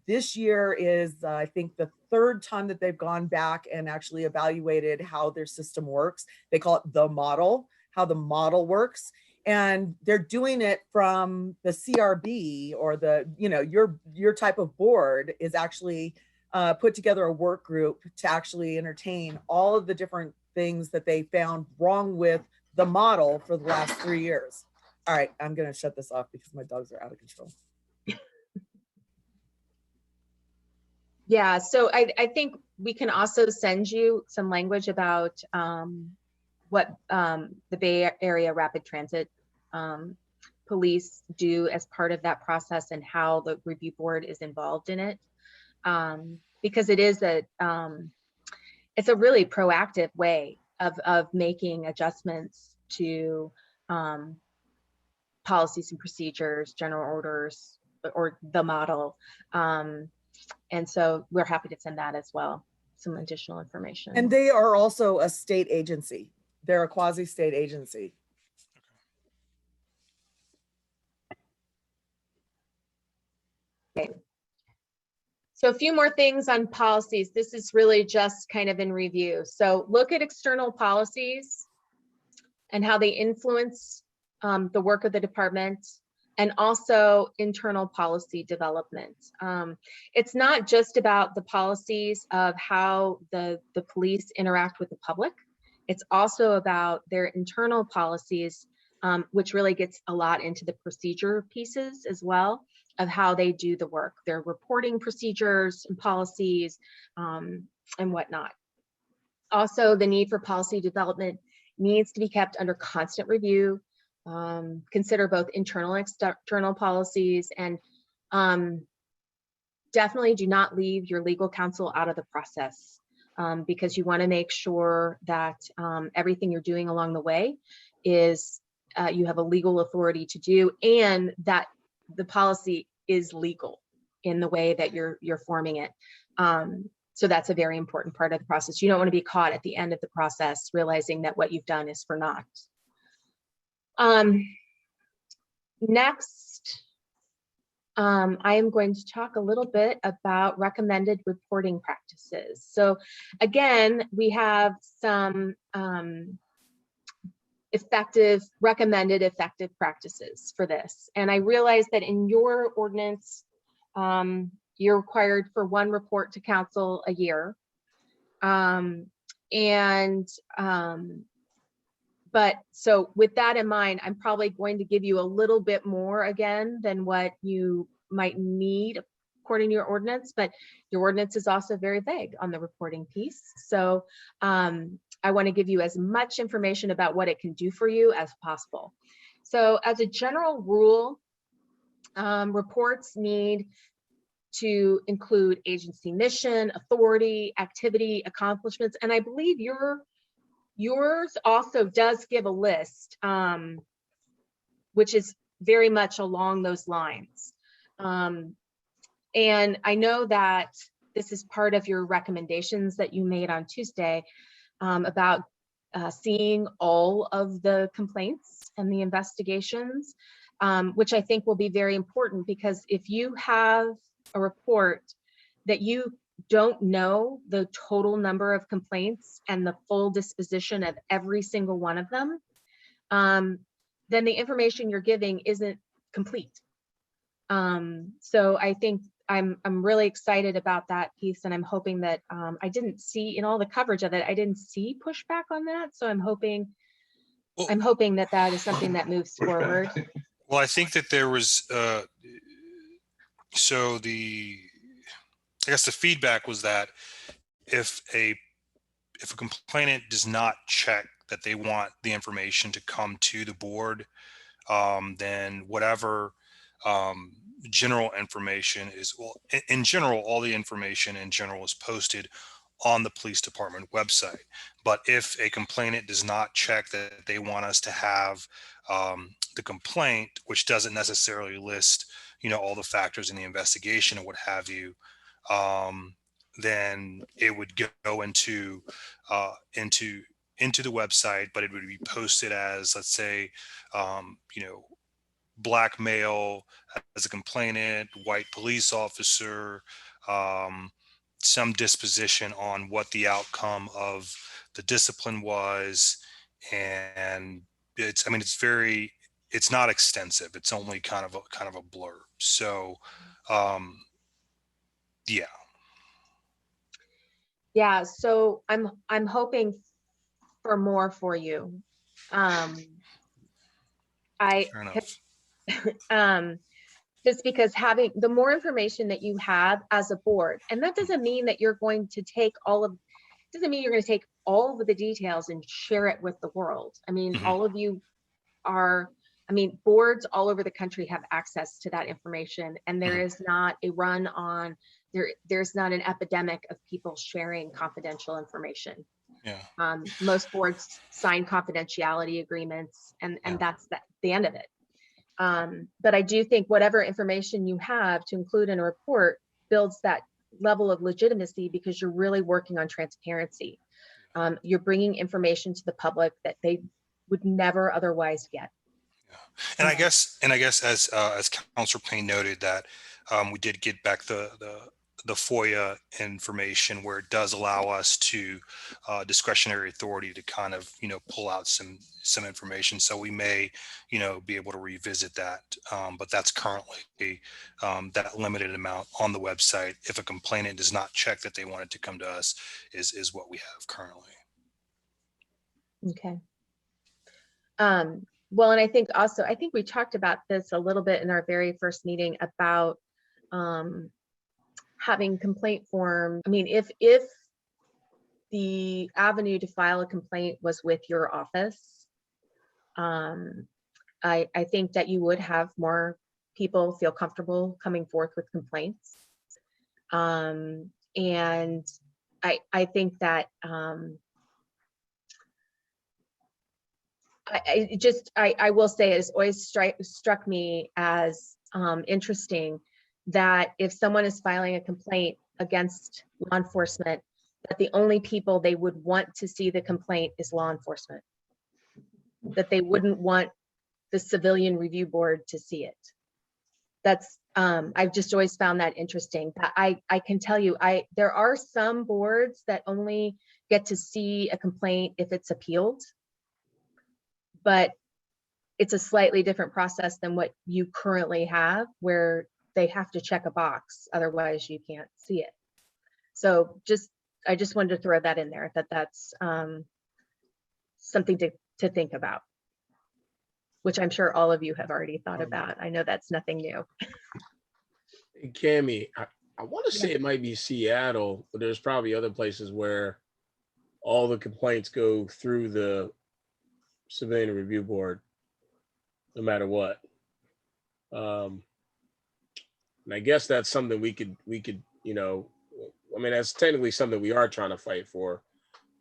This year is, I think, the 3rd time that they've gone back and actually evaluated how their system works. They call it the model, how the model works. And they're doing it from the CRB, or the, you know, your type of board is actually put together a work group to actually entertain all of the different things that they found wrong with the model for the last 3 years. All right, I'm going to shut this off because my dogs are out of control. Yeah, so I think we can also send you some language about what the Bay Area Rapid Transit Police do as part of that process and how the review board is involved in it. Because it is it's a really proactive way of making adjustments to policies and procedures, general orders, or the model. And so we're happy to send that as well, some additional information. And they are also a state agency. They're a quasi-state agency. Okay. So a few more things on policies. This is really just kind of in review. So look at external policies and how they influence the work of the department, and also internal policy development. It's not just about the policies of how the police interact with the public. It's also about their internal policies, which really gets a lot into the procedure pieces as well, of how they do the work, their reporting procedures and policies and whatnot. Also, the need for policy development needs to be kept under constant review. Consider both internal and external policies, and definitely do not leave your legal counsel out of the process, because you want to make sure that everything you're doing along the way is you have a legal authority to do, and that the policy is legal in the way that you're forming it. So that's a very important part of the process. You don't want to be caught at the end of the process realizing that what you've done is for naught. Next, I am going to talk a little bit about recommended reporting practices. So again, we have some recommended effective practices for this. And I realize that in your ordinance, you're required for one report to council a year. But so with that in mind, I'm probably going to give you a little bit more again than what you might need according to your ordinance, but your ordinance is also very vague on the reporting piece. So I want to give you as much information about what it can do for you as possible. So as a general rule, reports need to include agency mission, authority, activity, accomplishments, and I believe yours also does give a list, which is very much along those lines. And I know that this is part of your recommendations that you made on Tuesday about seeing all of the complaints and the investigations, which I think will be very important, because if you have a report that you don't know the total number of complaints and the full disposition of every single one of them, then the information you're giving isn't complete. So I think I'm really excited about that piece, and I'm hoping that I didn't see in all the coverage of it, I didn't see pushback on that. So I'm hoping that that is something that moves forward. Well, I think that there was, I guess the feedback was that if a complainant does not check that they want the information to come to the board, then whatever general information is, well, in general, all the information in general is posted on the police department website. But if a complainant does not check that they want us to have the complaint, which doesn't necessarily list, all the factors in the investigation and what have you, then it would go into the website, but it would be posted as, let's say, black male as a complainant, white police officer, some disposition on what the outcome of the discipline was. And it's not extensive. It's only kind of a blurb. So, yeah. Yeah, so I'm hoping for more for you. Fair enough. Just because having the more information that you have as a board, and that doesn't mean that you're going to take doesn't mean you're going to take all of the details and share it with the world. I mean, all of you boards all over the country have access to that information, and there is not a run on there's not an epidemic of people sharing confidential information. Yeah. Most boards sign confidentiality agreements, and that's the end of it. But I do think whatever information you have to include in a report builds that level of legitimacy, because you're really working on transparency. You're bringing information to the public that they would never otherwise get. Yeah. And I guess as Councilor Payne noted, that we did get back the FOIA information, where it does allow us to discretionary authority to kind of pull out some information. So we may be able to revisit that, but that's currently that limited amount on the website. If a complainant does not check that they want it to come to us, is what we have currently. Okay. Well, and I think we talked about this a little bit in our very first meeting about having complaint form. I mean, if the avenue to file a complaint was with your office, I think that you would have more people feel comfortable coming forth with complaints. And I think that I will say it's always struck me as interesting that if someone is filing a complaint against law enforcement, that the only people they would want to see the complaint is law enforcement, that they wouldn't want the civilian review board to see it. That's I've just always found that interesting. I can tell you, there are some boards that only get to see a complaint if it's appealed, but it's a slightly different process than what you currently have, where they have to check a box, otherwise you can't see it. So I just wanted to throw that in there, that's something to think about, which I'm sure all of you have already thought about. I know that's nothing new. Hey, Cammie, I want to say it might be Seattle, but there's probably other places where all the complaints go through the civilian review board, no matter what. And I guess that's something we could, you know, I mean, that's technically something we are trying to fight for.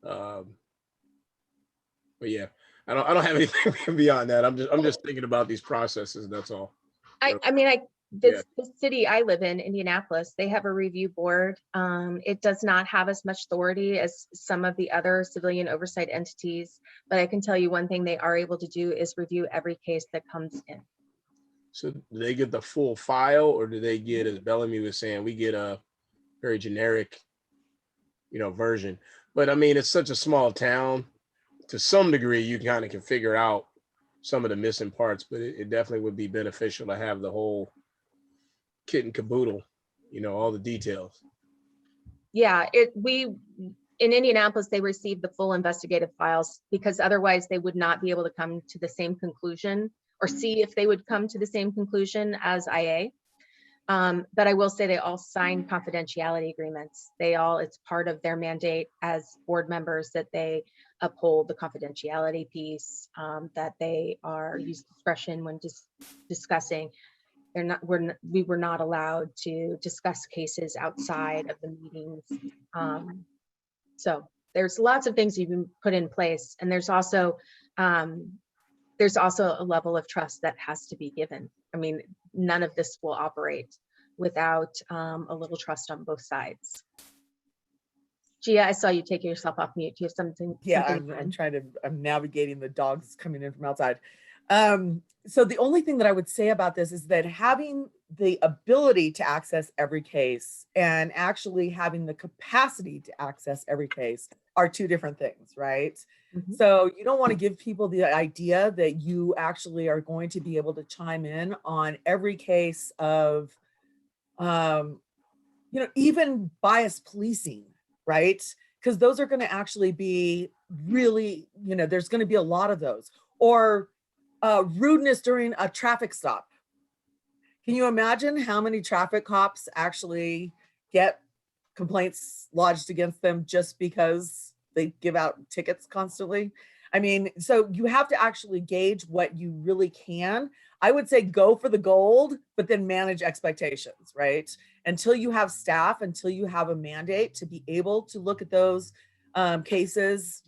But yeah, I don't have anything beyond that. I'm just thinking about these processes. That's all. The city I live in, Indianapolis, they have a review board. It does not have as much authority as some of the other civilian oversight entities, but I can tell you one thing they are able to do is review every case that comes in. So do they get the full file, or do they get, as Bellamy was saying, we get a very generic, you know, version? But I mean, it's such a small town. To some degree, you kind of can figure out some of the missing parts, but it definitely would be beneficial to have the whole kit and caboodle, you know, all the details. Yeah, in Indianapolis, they receive the full investigative files, because otherwise they would not be able to come to the same conclusion, or see if they would come to the same conclusion as IA. But I will say they all sign confidentiality agreements. It's part of their mandate as board members that they uphold the confidentiality piece, that they are use discretion when discussing. We were not allowed to discuss cases outside of the meetings. So there's lots of things you can put in place, and there's also a level of trust that has to be given. I mean, none of this will operate without a little trust on both sides. Gia, I saw you take yourself off mute. Do you have something? Yeah, something I'm navigating the dogs coming in from outside. So the only thing that I would say about this is that having the ability to access every case and actually having the capacity to access every case are two different things, right? Mhm. So you don't want to give people the idea that you actually are going to be able to chime in on every case of, even bias policing, right? Because those are going to actually be really, there's going to be a lot of those. Or rudeness during a traffic stop. Can you imagine how many traffic cops actually get complaints lodged against them just because they give out tickets constantly? I mean, so you have to actually gauge what you really can. I would say go for the gold, but then manage expectations, right? Until you have staff, until you have a mandate to be able to look at those cases,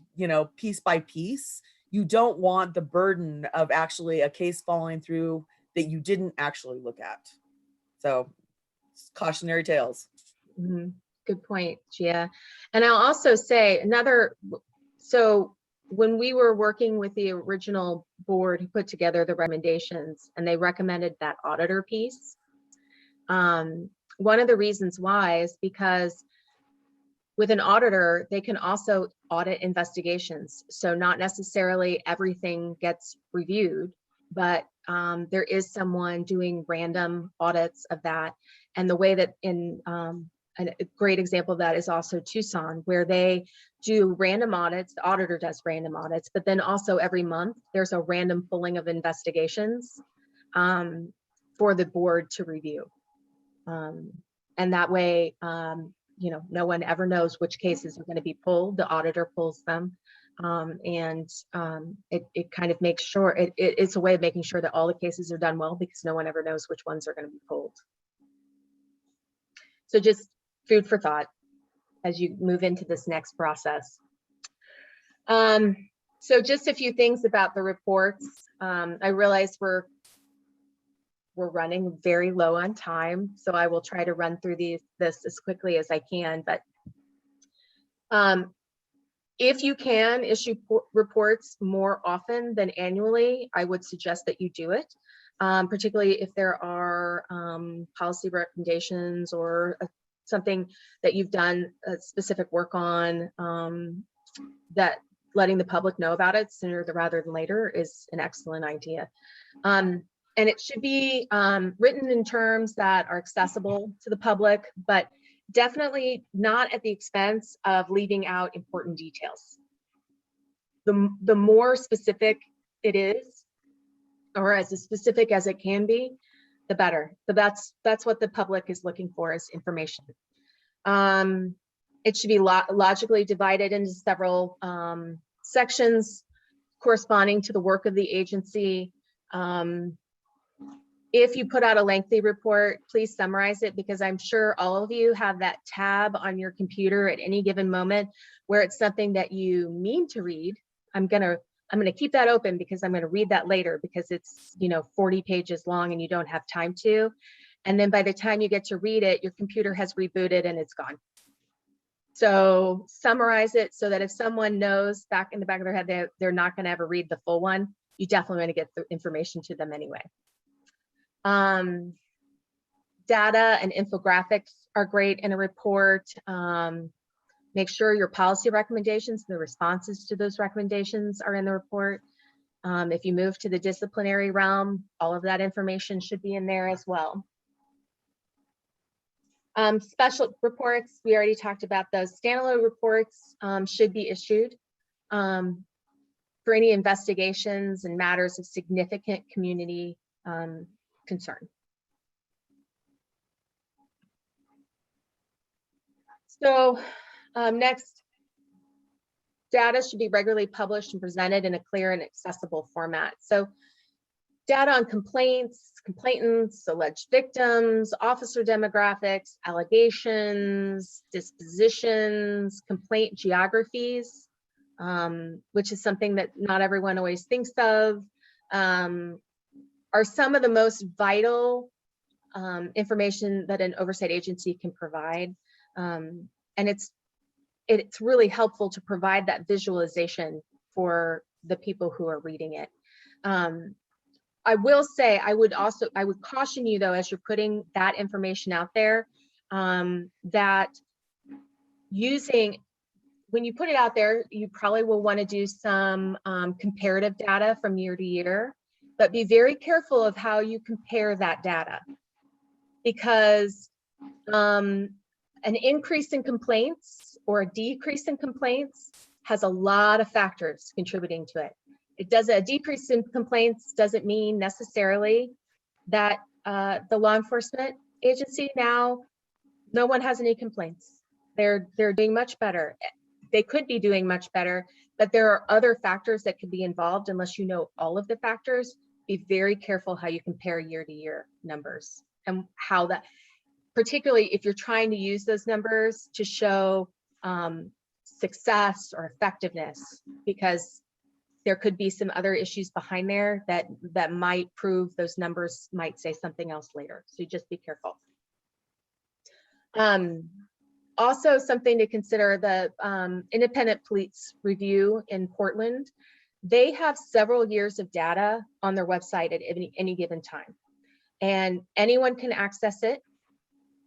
piece by piece. You don't want the burden of actually a case falling through that you didn't actually look at. So cautionary tales. Mm-hmm. Good point, Gia. And I'll also say so when we were working with the original board who put together the recommendations, and they recommended that auditor piece, one of the reasons why is because with an auditor, they can also audit investigations. So not necessarily everything gets reviewed, but there is someone doing random audits of that. And the way that a great example of that is also Tucson, where they do random audits. The auditor does random audits, but then also every month there's a random pulling of investigations for the board to review. And that way, no one ever knows which cases are going to be pulled. The auditor pulls them. It kind of makes sure, it's a way of making sure that all the cases are done well, because no one ever knows which ones are going to be pulled. So just food for thought as you move into this next process. So just a few things about the reports. I realize we're running very low on time, so I will try to run through this as quickly as I can. But if you can issue reports more often than annually, I would suggest that you do it, particularly if there are policy recommendations or something that you've done specific work on, that letting the public know about it sooner rather than later is an excellent idea. And it should be written in terms that are accessible to the public, but definitely not at the expense of leaving out important details. The more specific it is, or as specific as it can be, the better. So that's what the public is looking for, is information. It should be logically divided into several sections corresponding to the work of the agency. If you put out a lengthy report, please summarize it, because I'm sure all of you have that tab on your computer at any given moment where it's something that you mean to read. I'm gonna keep that open because I'm gonna read that later, because it's 40 pages long and you don't have time to. And then by the time you get to read it, your computer has rebooted and it's gone. So summarize it so that if someone knows back in the back of their head they're not going to ever read the full one, you definitely want to get the information to them anyway. Data and infographics are great in a report. Make sure your policy recommendations, the responses to those recommendations are in the report. If you move to the disciplinary realm, all of that information should be in there as well. Special reports, we already talked about those. Standalone reports should be issued for any investigations and matters of significant community concern. So next, data should be regularly published and presented in a clear and accessible format. So data on complaints, complainants, alleged victims, officer demographics, allegations, dispositions, complaint geographies, which is something that not everyone always thinks of, are some of the most vital information that an oversight agency can provide. And it's really helpful to provide that visualization for the people who are reading it. I will say, I would caution you though, as you're putting that information out there, that when you put it out there, you probably will want to do some comparative data from year to year, but be very careful of how you compare that data, because an increase in complaints or a decrease in complaints has a lot of factors contributing to it. A decrease in complaints doesn't mean necessarily that the law enforcement agency now, no one has any complaints. They're doing much better. They could be doing much better, but there are other factors that could be involved. Unless you know all of the factors, be very careful how you compare year-to-year numbers, and how that, particularly if you're trying to use those numbers to show success or effectiveness, because there could be some other issues behind there that might prove those numbers might say something else later. So just be careful. Also, something to consider, the Independent Police Review in Portland, they have several years of data on their website at any given time, and anyone can access it,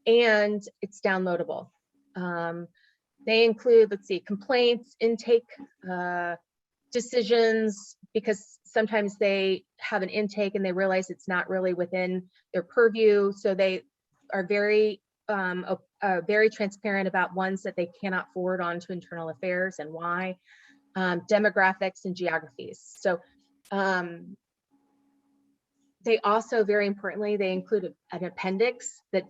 and it's downloadable. They include, let's see, complaints, intake, decisions, because sometimes they have an intake and they realize it's not really within their purview. So they are very transparent about ones that they cannot forward on to internal affairs and why. Demographics and geographies. So they also, very importantly, they include an appendix that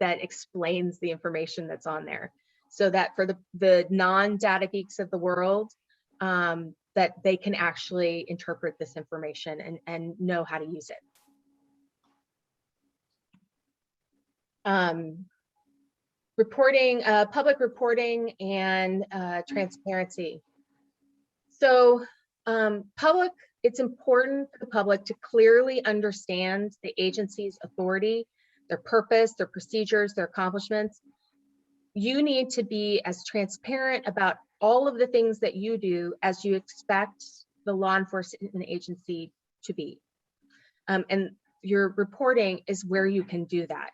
that explains the information that's on there, so that for the non-data geeks of the world, that they can actually interpret this information and know how to use it. Reporting, public reporting and transparency. So it's important for the public to clearly understand the agency's authority, their purpose, their procedures, their accomplishments. You need to be as transparent about all of the things that you do as you expect the law enforcement agency to be. And your reporting is where you can do that.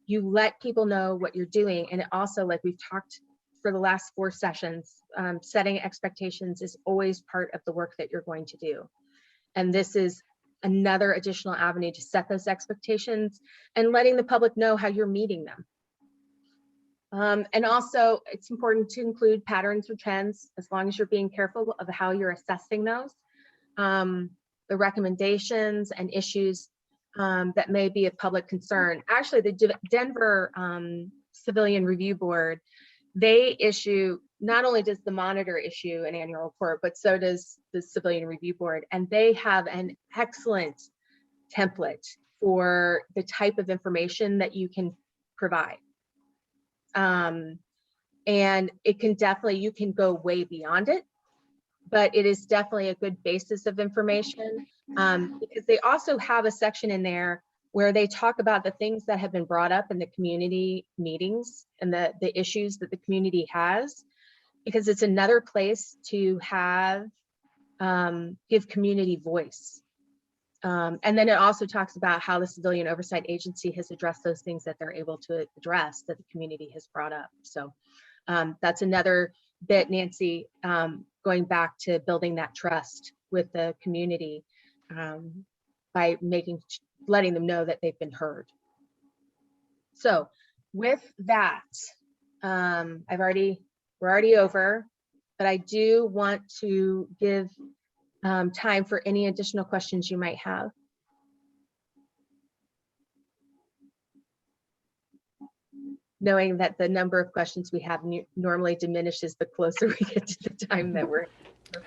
You let people know what you're doing. And also, like we've talked for the last 4 sessions, setting expectations is always part of the work that you're going to do. And this is another additional avenue to set those expectations and letting the public know how you're meeting them. And also, it's important to include patterns or trends, as long as you're being careful of how you're assessing those. The recommendations and issues that may be of public concern. Actually, the Denver Civilian Review Board, they issue, not only does the monitor issue an annual report, but so does the Civilian Review Board. And they have an excellent template for the type of information that you can provide. And it can definitely, you can go way beyond it, but it is definitely a good basis of information, because they also have a section in there where they talk about the things that have been brought up in the community meetings and the issues that the community has, because it's another place to have, give community voice. And then it also talks about how the Civilian Oversight Agency has addressed those things that they're able to address that the community has brought up. So that's another bit, Nancy, going back to building that trust with the community, by letting them know that they've been heard. So with that, we're already over, but I do want to give time for any additional questions you might have. Knowing that the number of questions we have normally diminishes the closer we get to the time that we're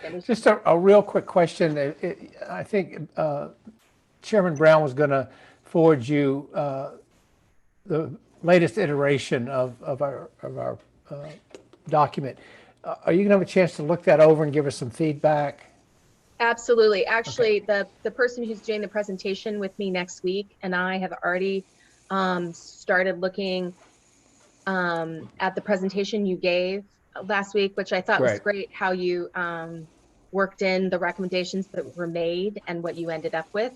finished. Just a real quick question. I think Chairman Brown was going to forward you the latest iteration of our document. Are you going to have a chance to look that over and give us some feedback? Absolutely. Actually, the person who's doing the presentation with me next week and I have already started looking at the presentation you gave last week, which I thought was great, how you worked in the recommendations that were made and what you ended up with.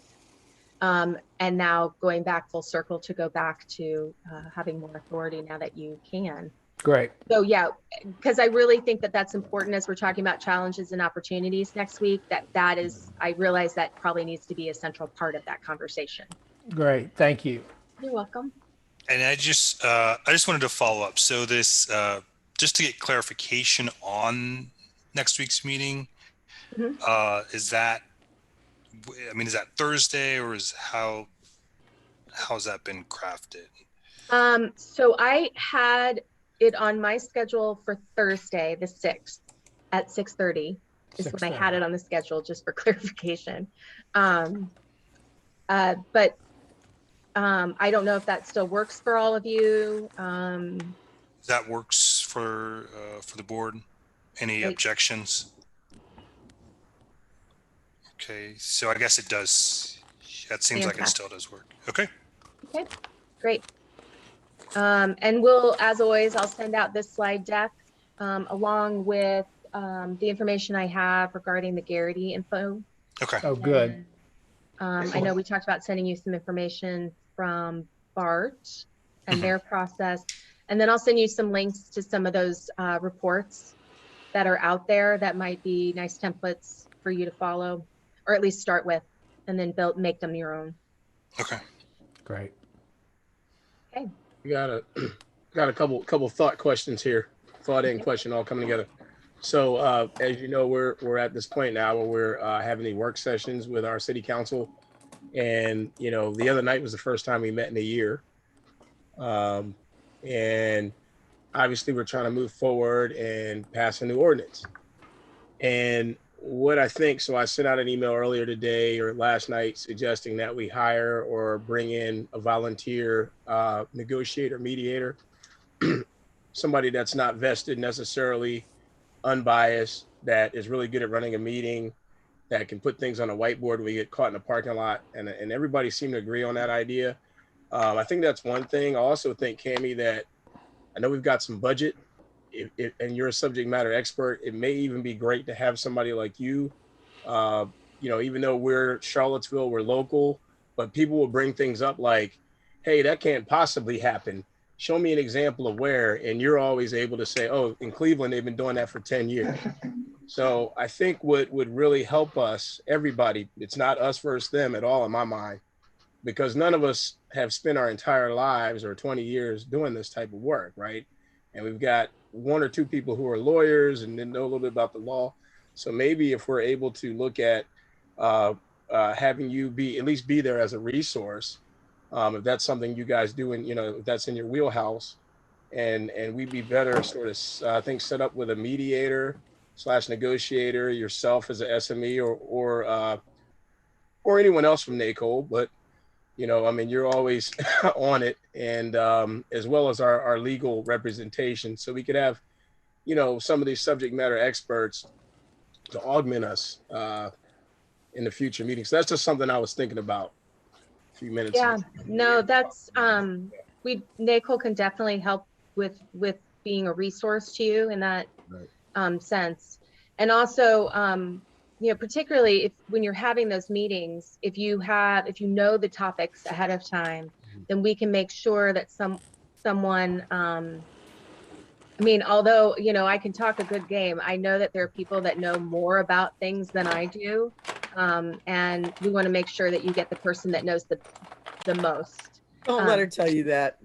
And now going back full circle to go back to having more authority now that you can. Great. So yeah, because I really think that that's important as we're talking about challenges and opportunities next week, that is, I realize that probably needs to be a central part of that conversation. Great, thank you. You're welcome. And I just wanted to follow up. So this, just to get clarification on next week's meeting, is that Thursday, or how's that been crafted? So I had it on my schedule for Thursday, the 6th at 6:30 is when I had it on the schedule, just for clarification. But I don't know if that still works for all of you. That works for the board. Any objections? Okay, so I guess it does. That seems like it still does work. Okay. Okay, great. And we'll, as always, I'll send out this slide deck along with the information I have regarding the Garrity info. Okay. Oh, good. And, I know we talked about sending you some information from BART and their process. And then I'll send you some links to some of those reports that are out there that might be nice templates for you to follow, or at least start with, and then make them your own. Okay. Great. Okay. We got a couple thought questions here. Thought and question all coming together. So as you know, we're at this point now where we're having the work sessions with our city council, and the other night was the first time we met in a year. And obviously we're trying to move forward and pass a new ordinance. And what I think, so I sent out an email earlier today or last night suggesting that we hire or bring in a volunteer negotiator, mediator, somebody that's not vested necessarily, unbiased, that is really good at running a meeting, that can put things on a whiteboard when we get caught in a parking lot. And everybody seemed to agree on that idea. I think that's one thing. I also think, Cammie, that I know we've got some budget. And you're a subject matter expert, it may even be great to have somebody like you. Even though we're Charlottesville, we're local, but people will bring things up like, hey, that can't possibly happen. Show me an example of where, and you're always able to say, oh, in Cleveland, they've been doing that for 10 years. So I think what would really help us, everybody, it's not us versus them at all in my mind, because none of us have spent our entire lives or 20 years doing this type of work, right? And we've got one or two people who are lawyers and then know a little bit about the law. So maybe if we're able to look at having you at least be there as a resource, if that's something you guys do, and if that's in your wheelhouse, and we'd be better sort of I think set up with a mediator / negotiator, yourself as a SME or anyone else from NACOL, but you're always on it, and as well as our legal representation. So we could have, some of these subject matter experts to augment us in the future meetings. So that's just something I was thinking about a few minutes Yeah, ago. no, that's, NACOL can definitely help with being a resource to you in that sense. And also, particularly when you're having those meetings, if you know the topics ahead of time, then we can make sure that someone, although, I can talk a good game, I know that there are people that know more about things than I do. And we want to make sure that you get the person that knows the most. Don't let her tell you that.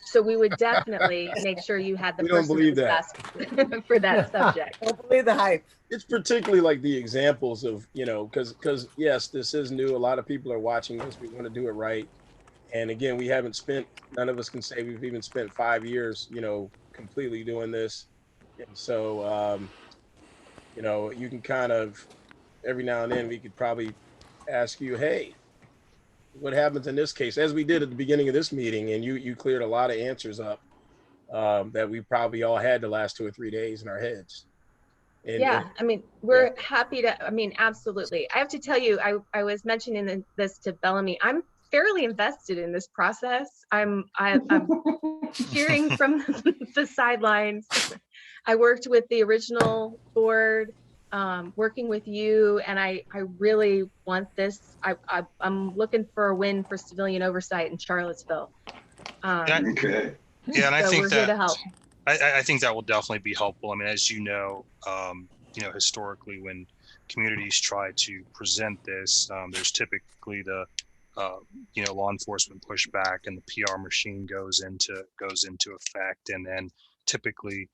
So we would definitely make sure you had the We don't person believe that was best for that subject. Don't believe the hype. It's particularly like the examples of, because yes, this is new. A lot of people are watching this. We want to do it right. And again, none of us can say we've even spent 5 years, completely doing this. And so, you can kind of, every now and then we could probably ask you, hey, what happens in this case, as we did at the beginning of this meeting, and you cleared a lot of answers up that we probably all had the last 2 or 3 days in our heads. We're happy to, absolutely. I have to tell you, I was mentioning this to Bellamy. I'm fairly invested in this process. I'm cheering from the sidelines. I worked with the original board, working with you, and I really want this. I'm looking for a win for civilian oversight in Charlottesville. Okay. Yeah, and I So think we're here to that help. I think that will definitely be helpful. As historically, when communities try to present this, there's typically the law enforcement pushback, and the PR machine goes into effect, and then typically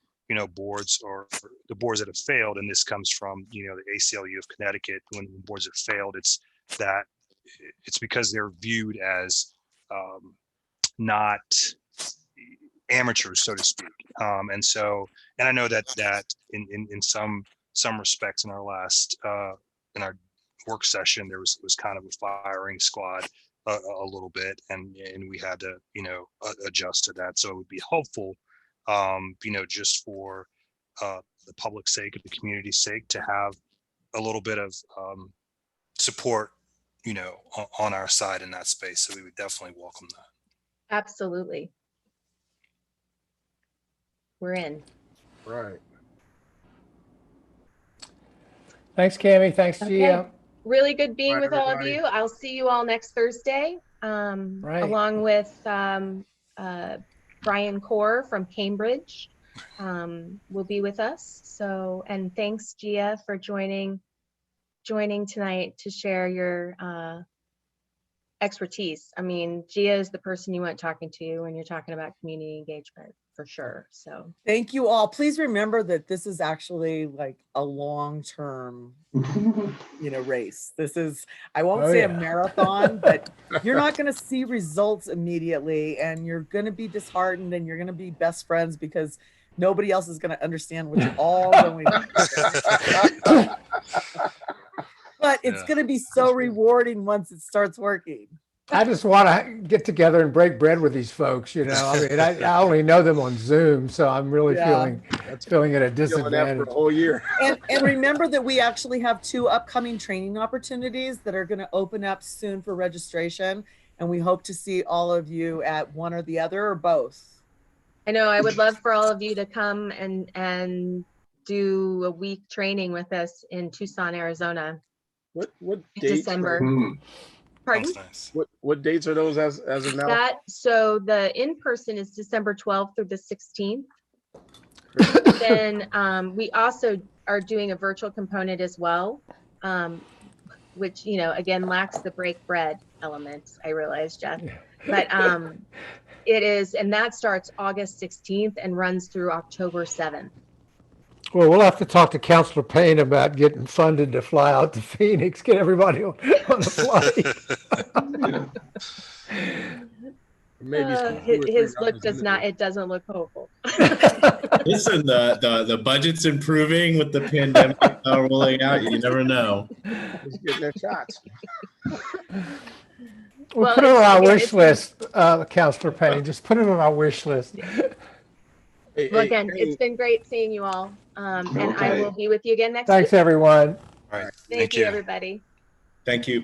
boards, or the boards that have failed, and this comes from the ACLU of Connecticut. When boards have failed, it's because they're viewed as not amateurs, so to speak. And I know that in some respects, in our last in our work session, there was kind of a firing squad a little bit, and we had to adjust to that. So it would be helpful, just for the public's sake, of the community's sake, to have a little bit of support on our side in that space. So we would definitely welcome that. Absolutely. We're in. Right. Thanks, Cammie. Thanks, Okay. Gia. Really good being Right, with all of everybody. you. I'll see you all next Thursday, Right. along with Brian Core from Cambridge will be with us. So, and thanks, Gia, for joining tonight to share your expertise. Gia is the person you want talking to when you're talking about community engagement, for sure. So Thank you all. Please remember that this is actually like a long-term, race. This is, I won't Oh, say yeah. a marathon, but you're not going to see results immediately, and you're going to be disheartened, and you're going to be best friends because nobody else is going to understand what you're all going through. But it's Yeah. going to be so rewarding once it starts working. I just want to get together and break bread with these folks, I mean, I only know them on Zoom, so I'm really Yeah. feeling at a Feeling that for disadvantage. a whole year. And remember that we actually have 2 upcoming training opportunities that are going to open up soon for registration. And we hope to see all of you at one or the other or both. I know I would love for all of you to come and do a week training with us in Tucson, Arizona. What In dates? December. Pardon? Sounds nice. What dates are those as of now? So the in-person is December 12th through the 16th. Then we also are doing a virtual component as well, which, again, lacks the break bread element, I realize, Jeff. But it is, and that starts August 16th and runs through October 7th. Well, we'll have to talk to Counselor Payne about getting funded to fly out to Phoenix, get everybody on the flight. Maybe some 2 or 3 His look rounds does in not, it doesn't look hopeful. Listen, the budget's improving with the pandemic rolling out. You never know. Just getting their shots. We'll Well, put it on our it's- wish list, Counselor Payne, just put it on our wish list. Hey, Well, hey, again, Payne, it's been great seeing you all. And I Okay. will be with you again next Thanks, week. everyone. All right. Thank you, everybody. Thank you.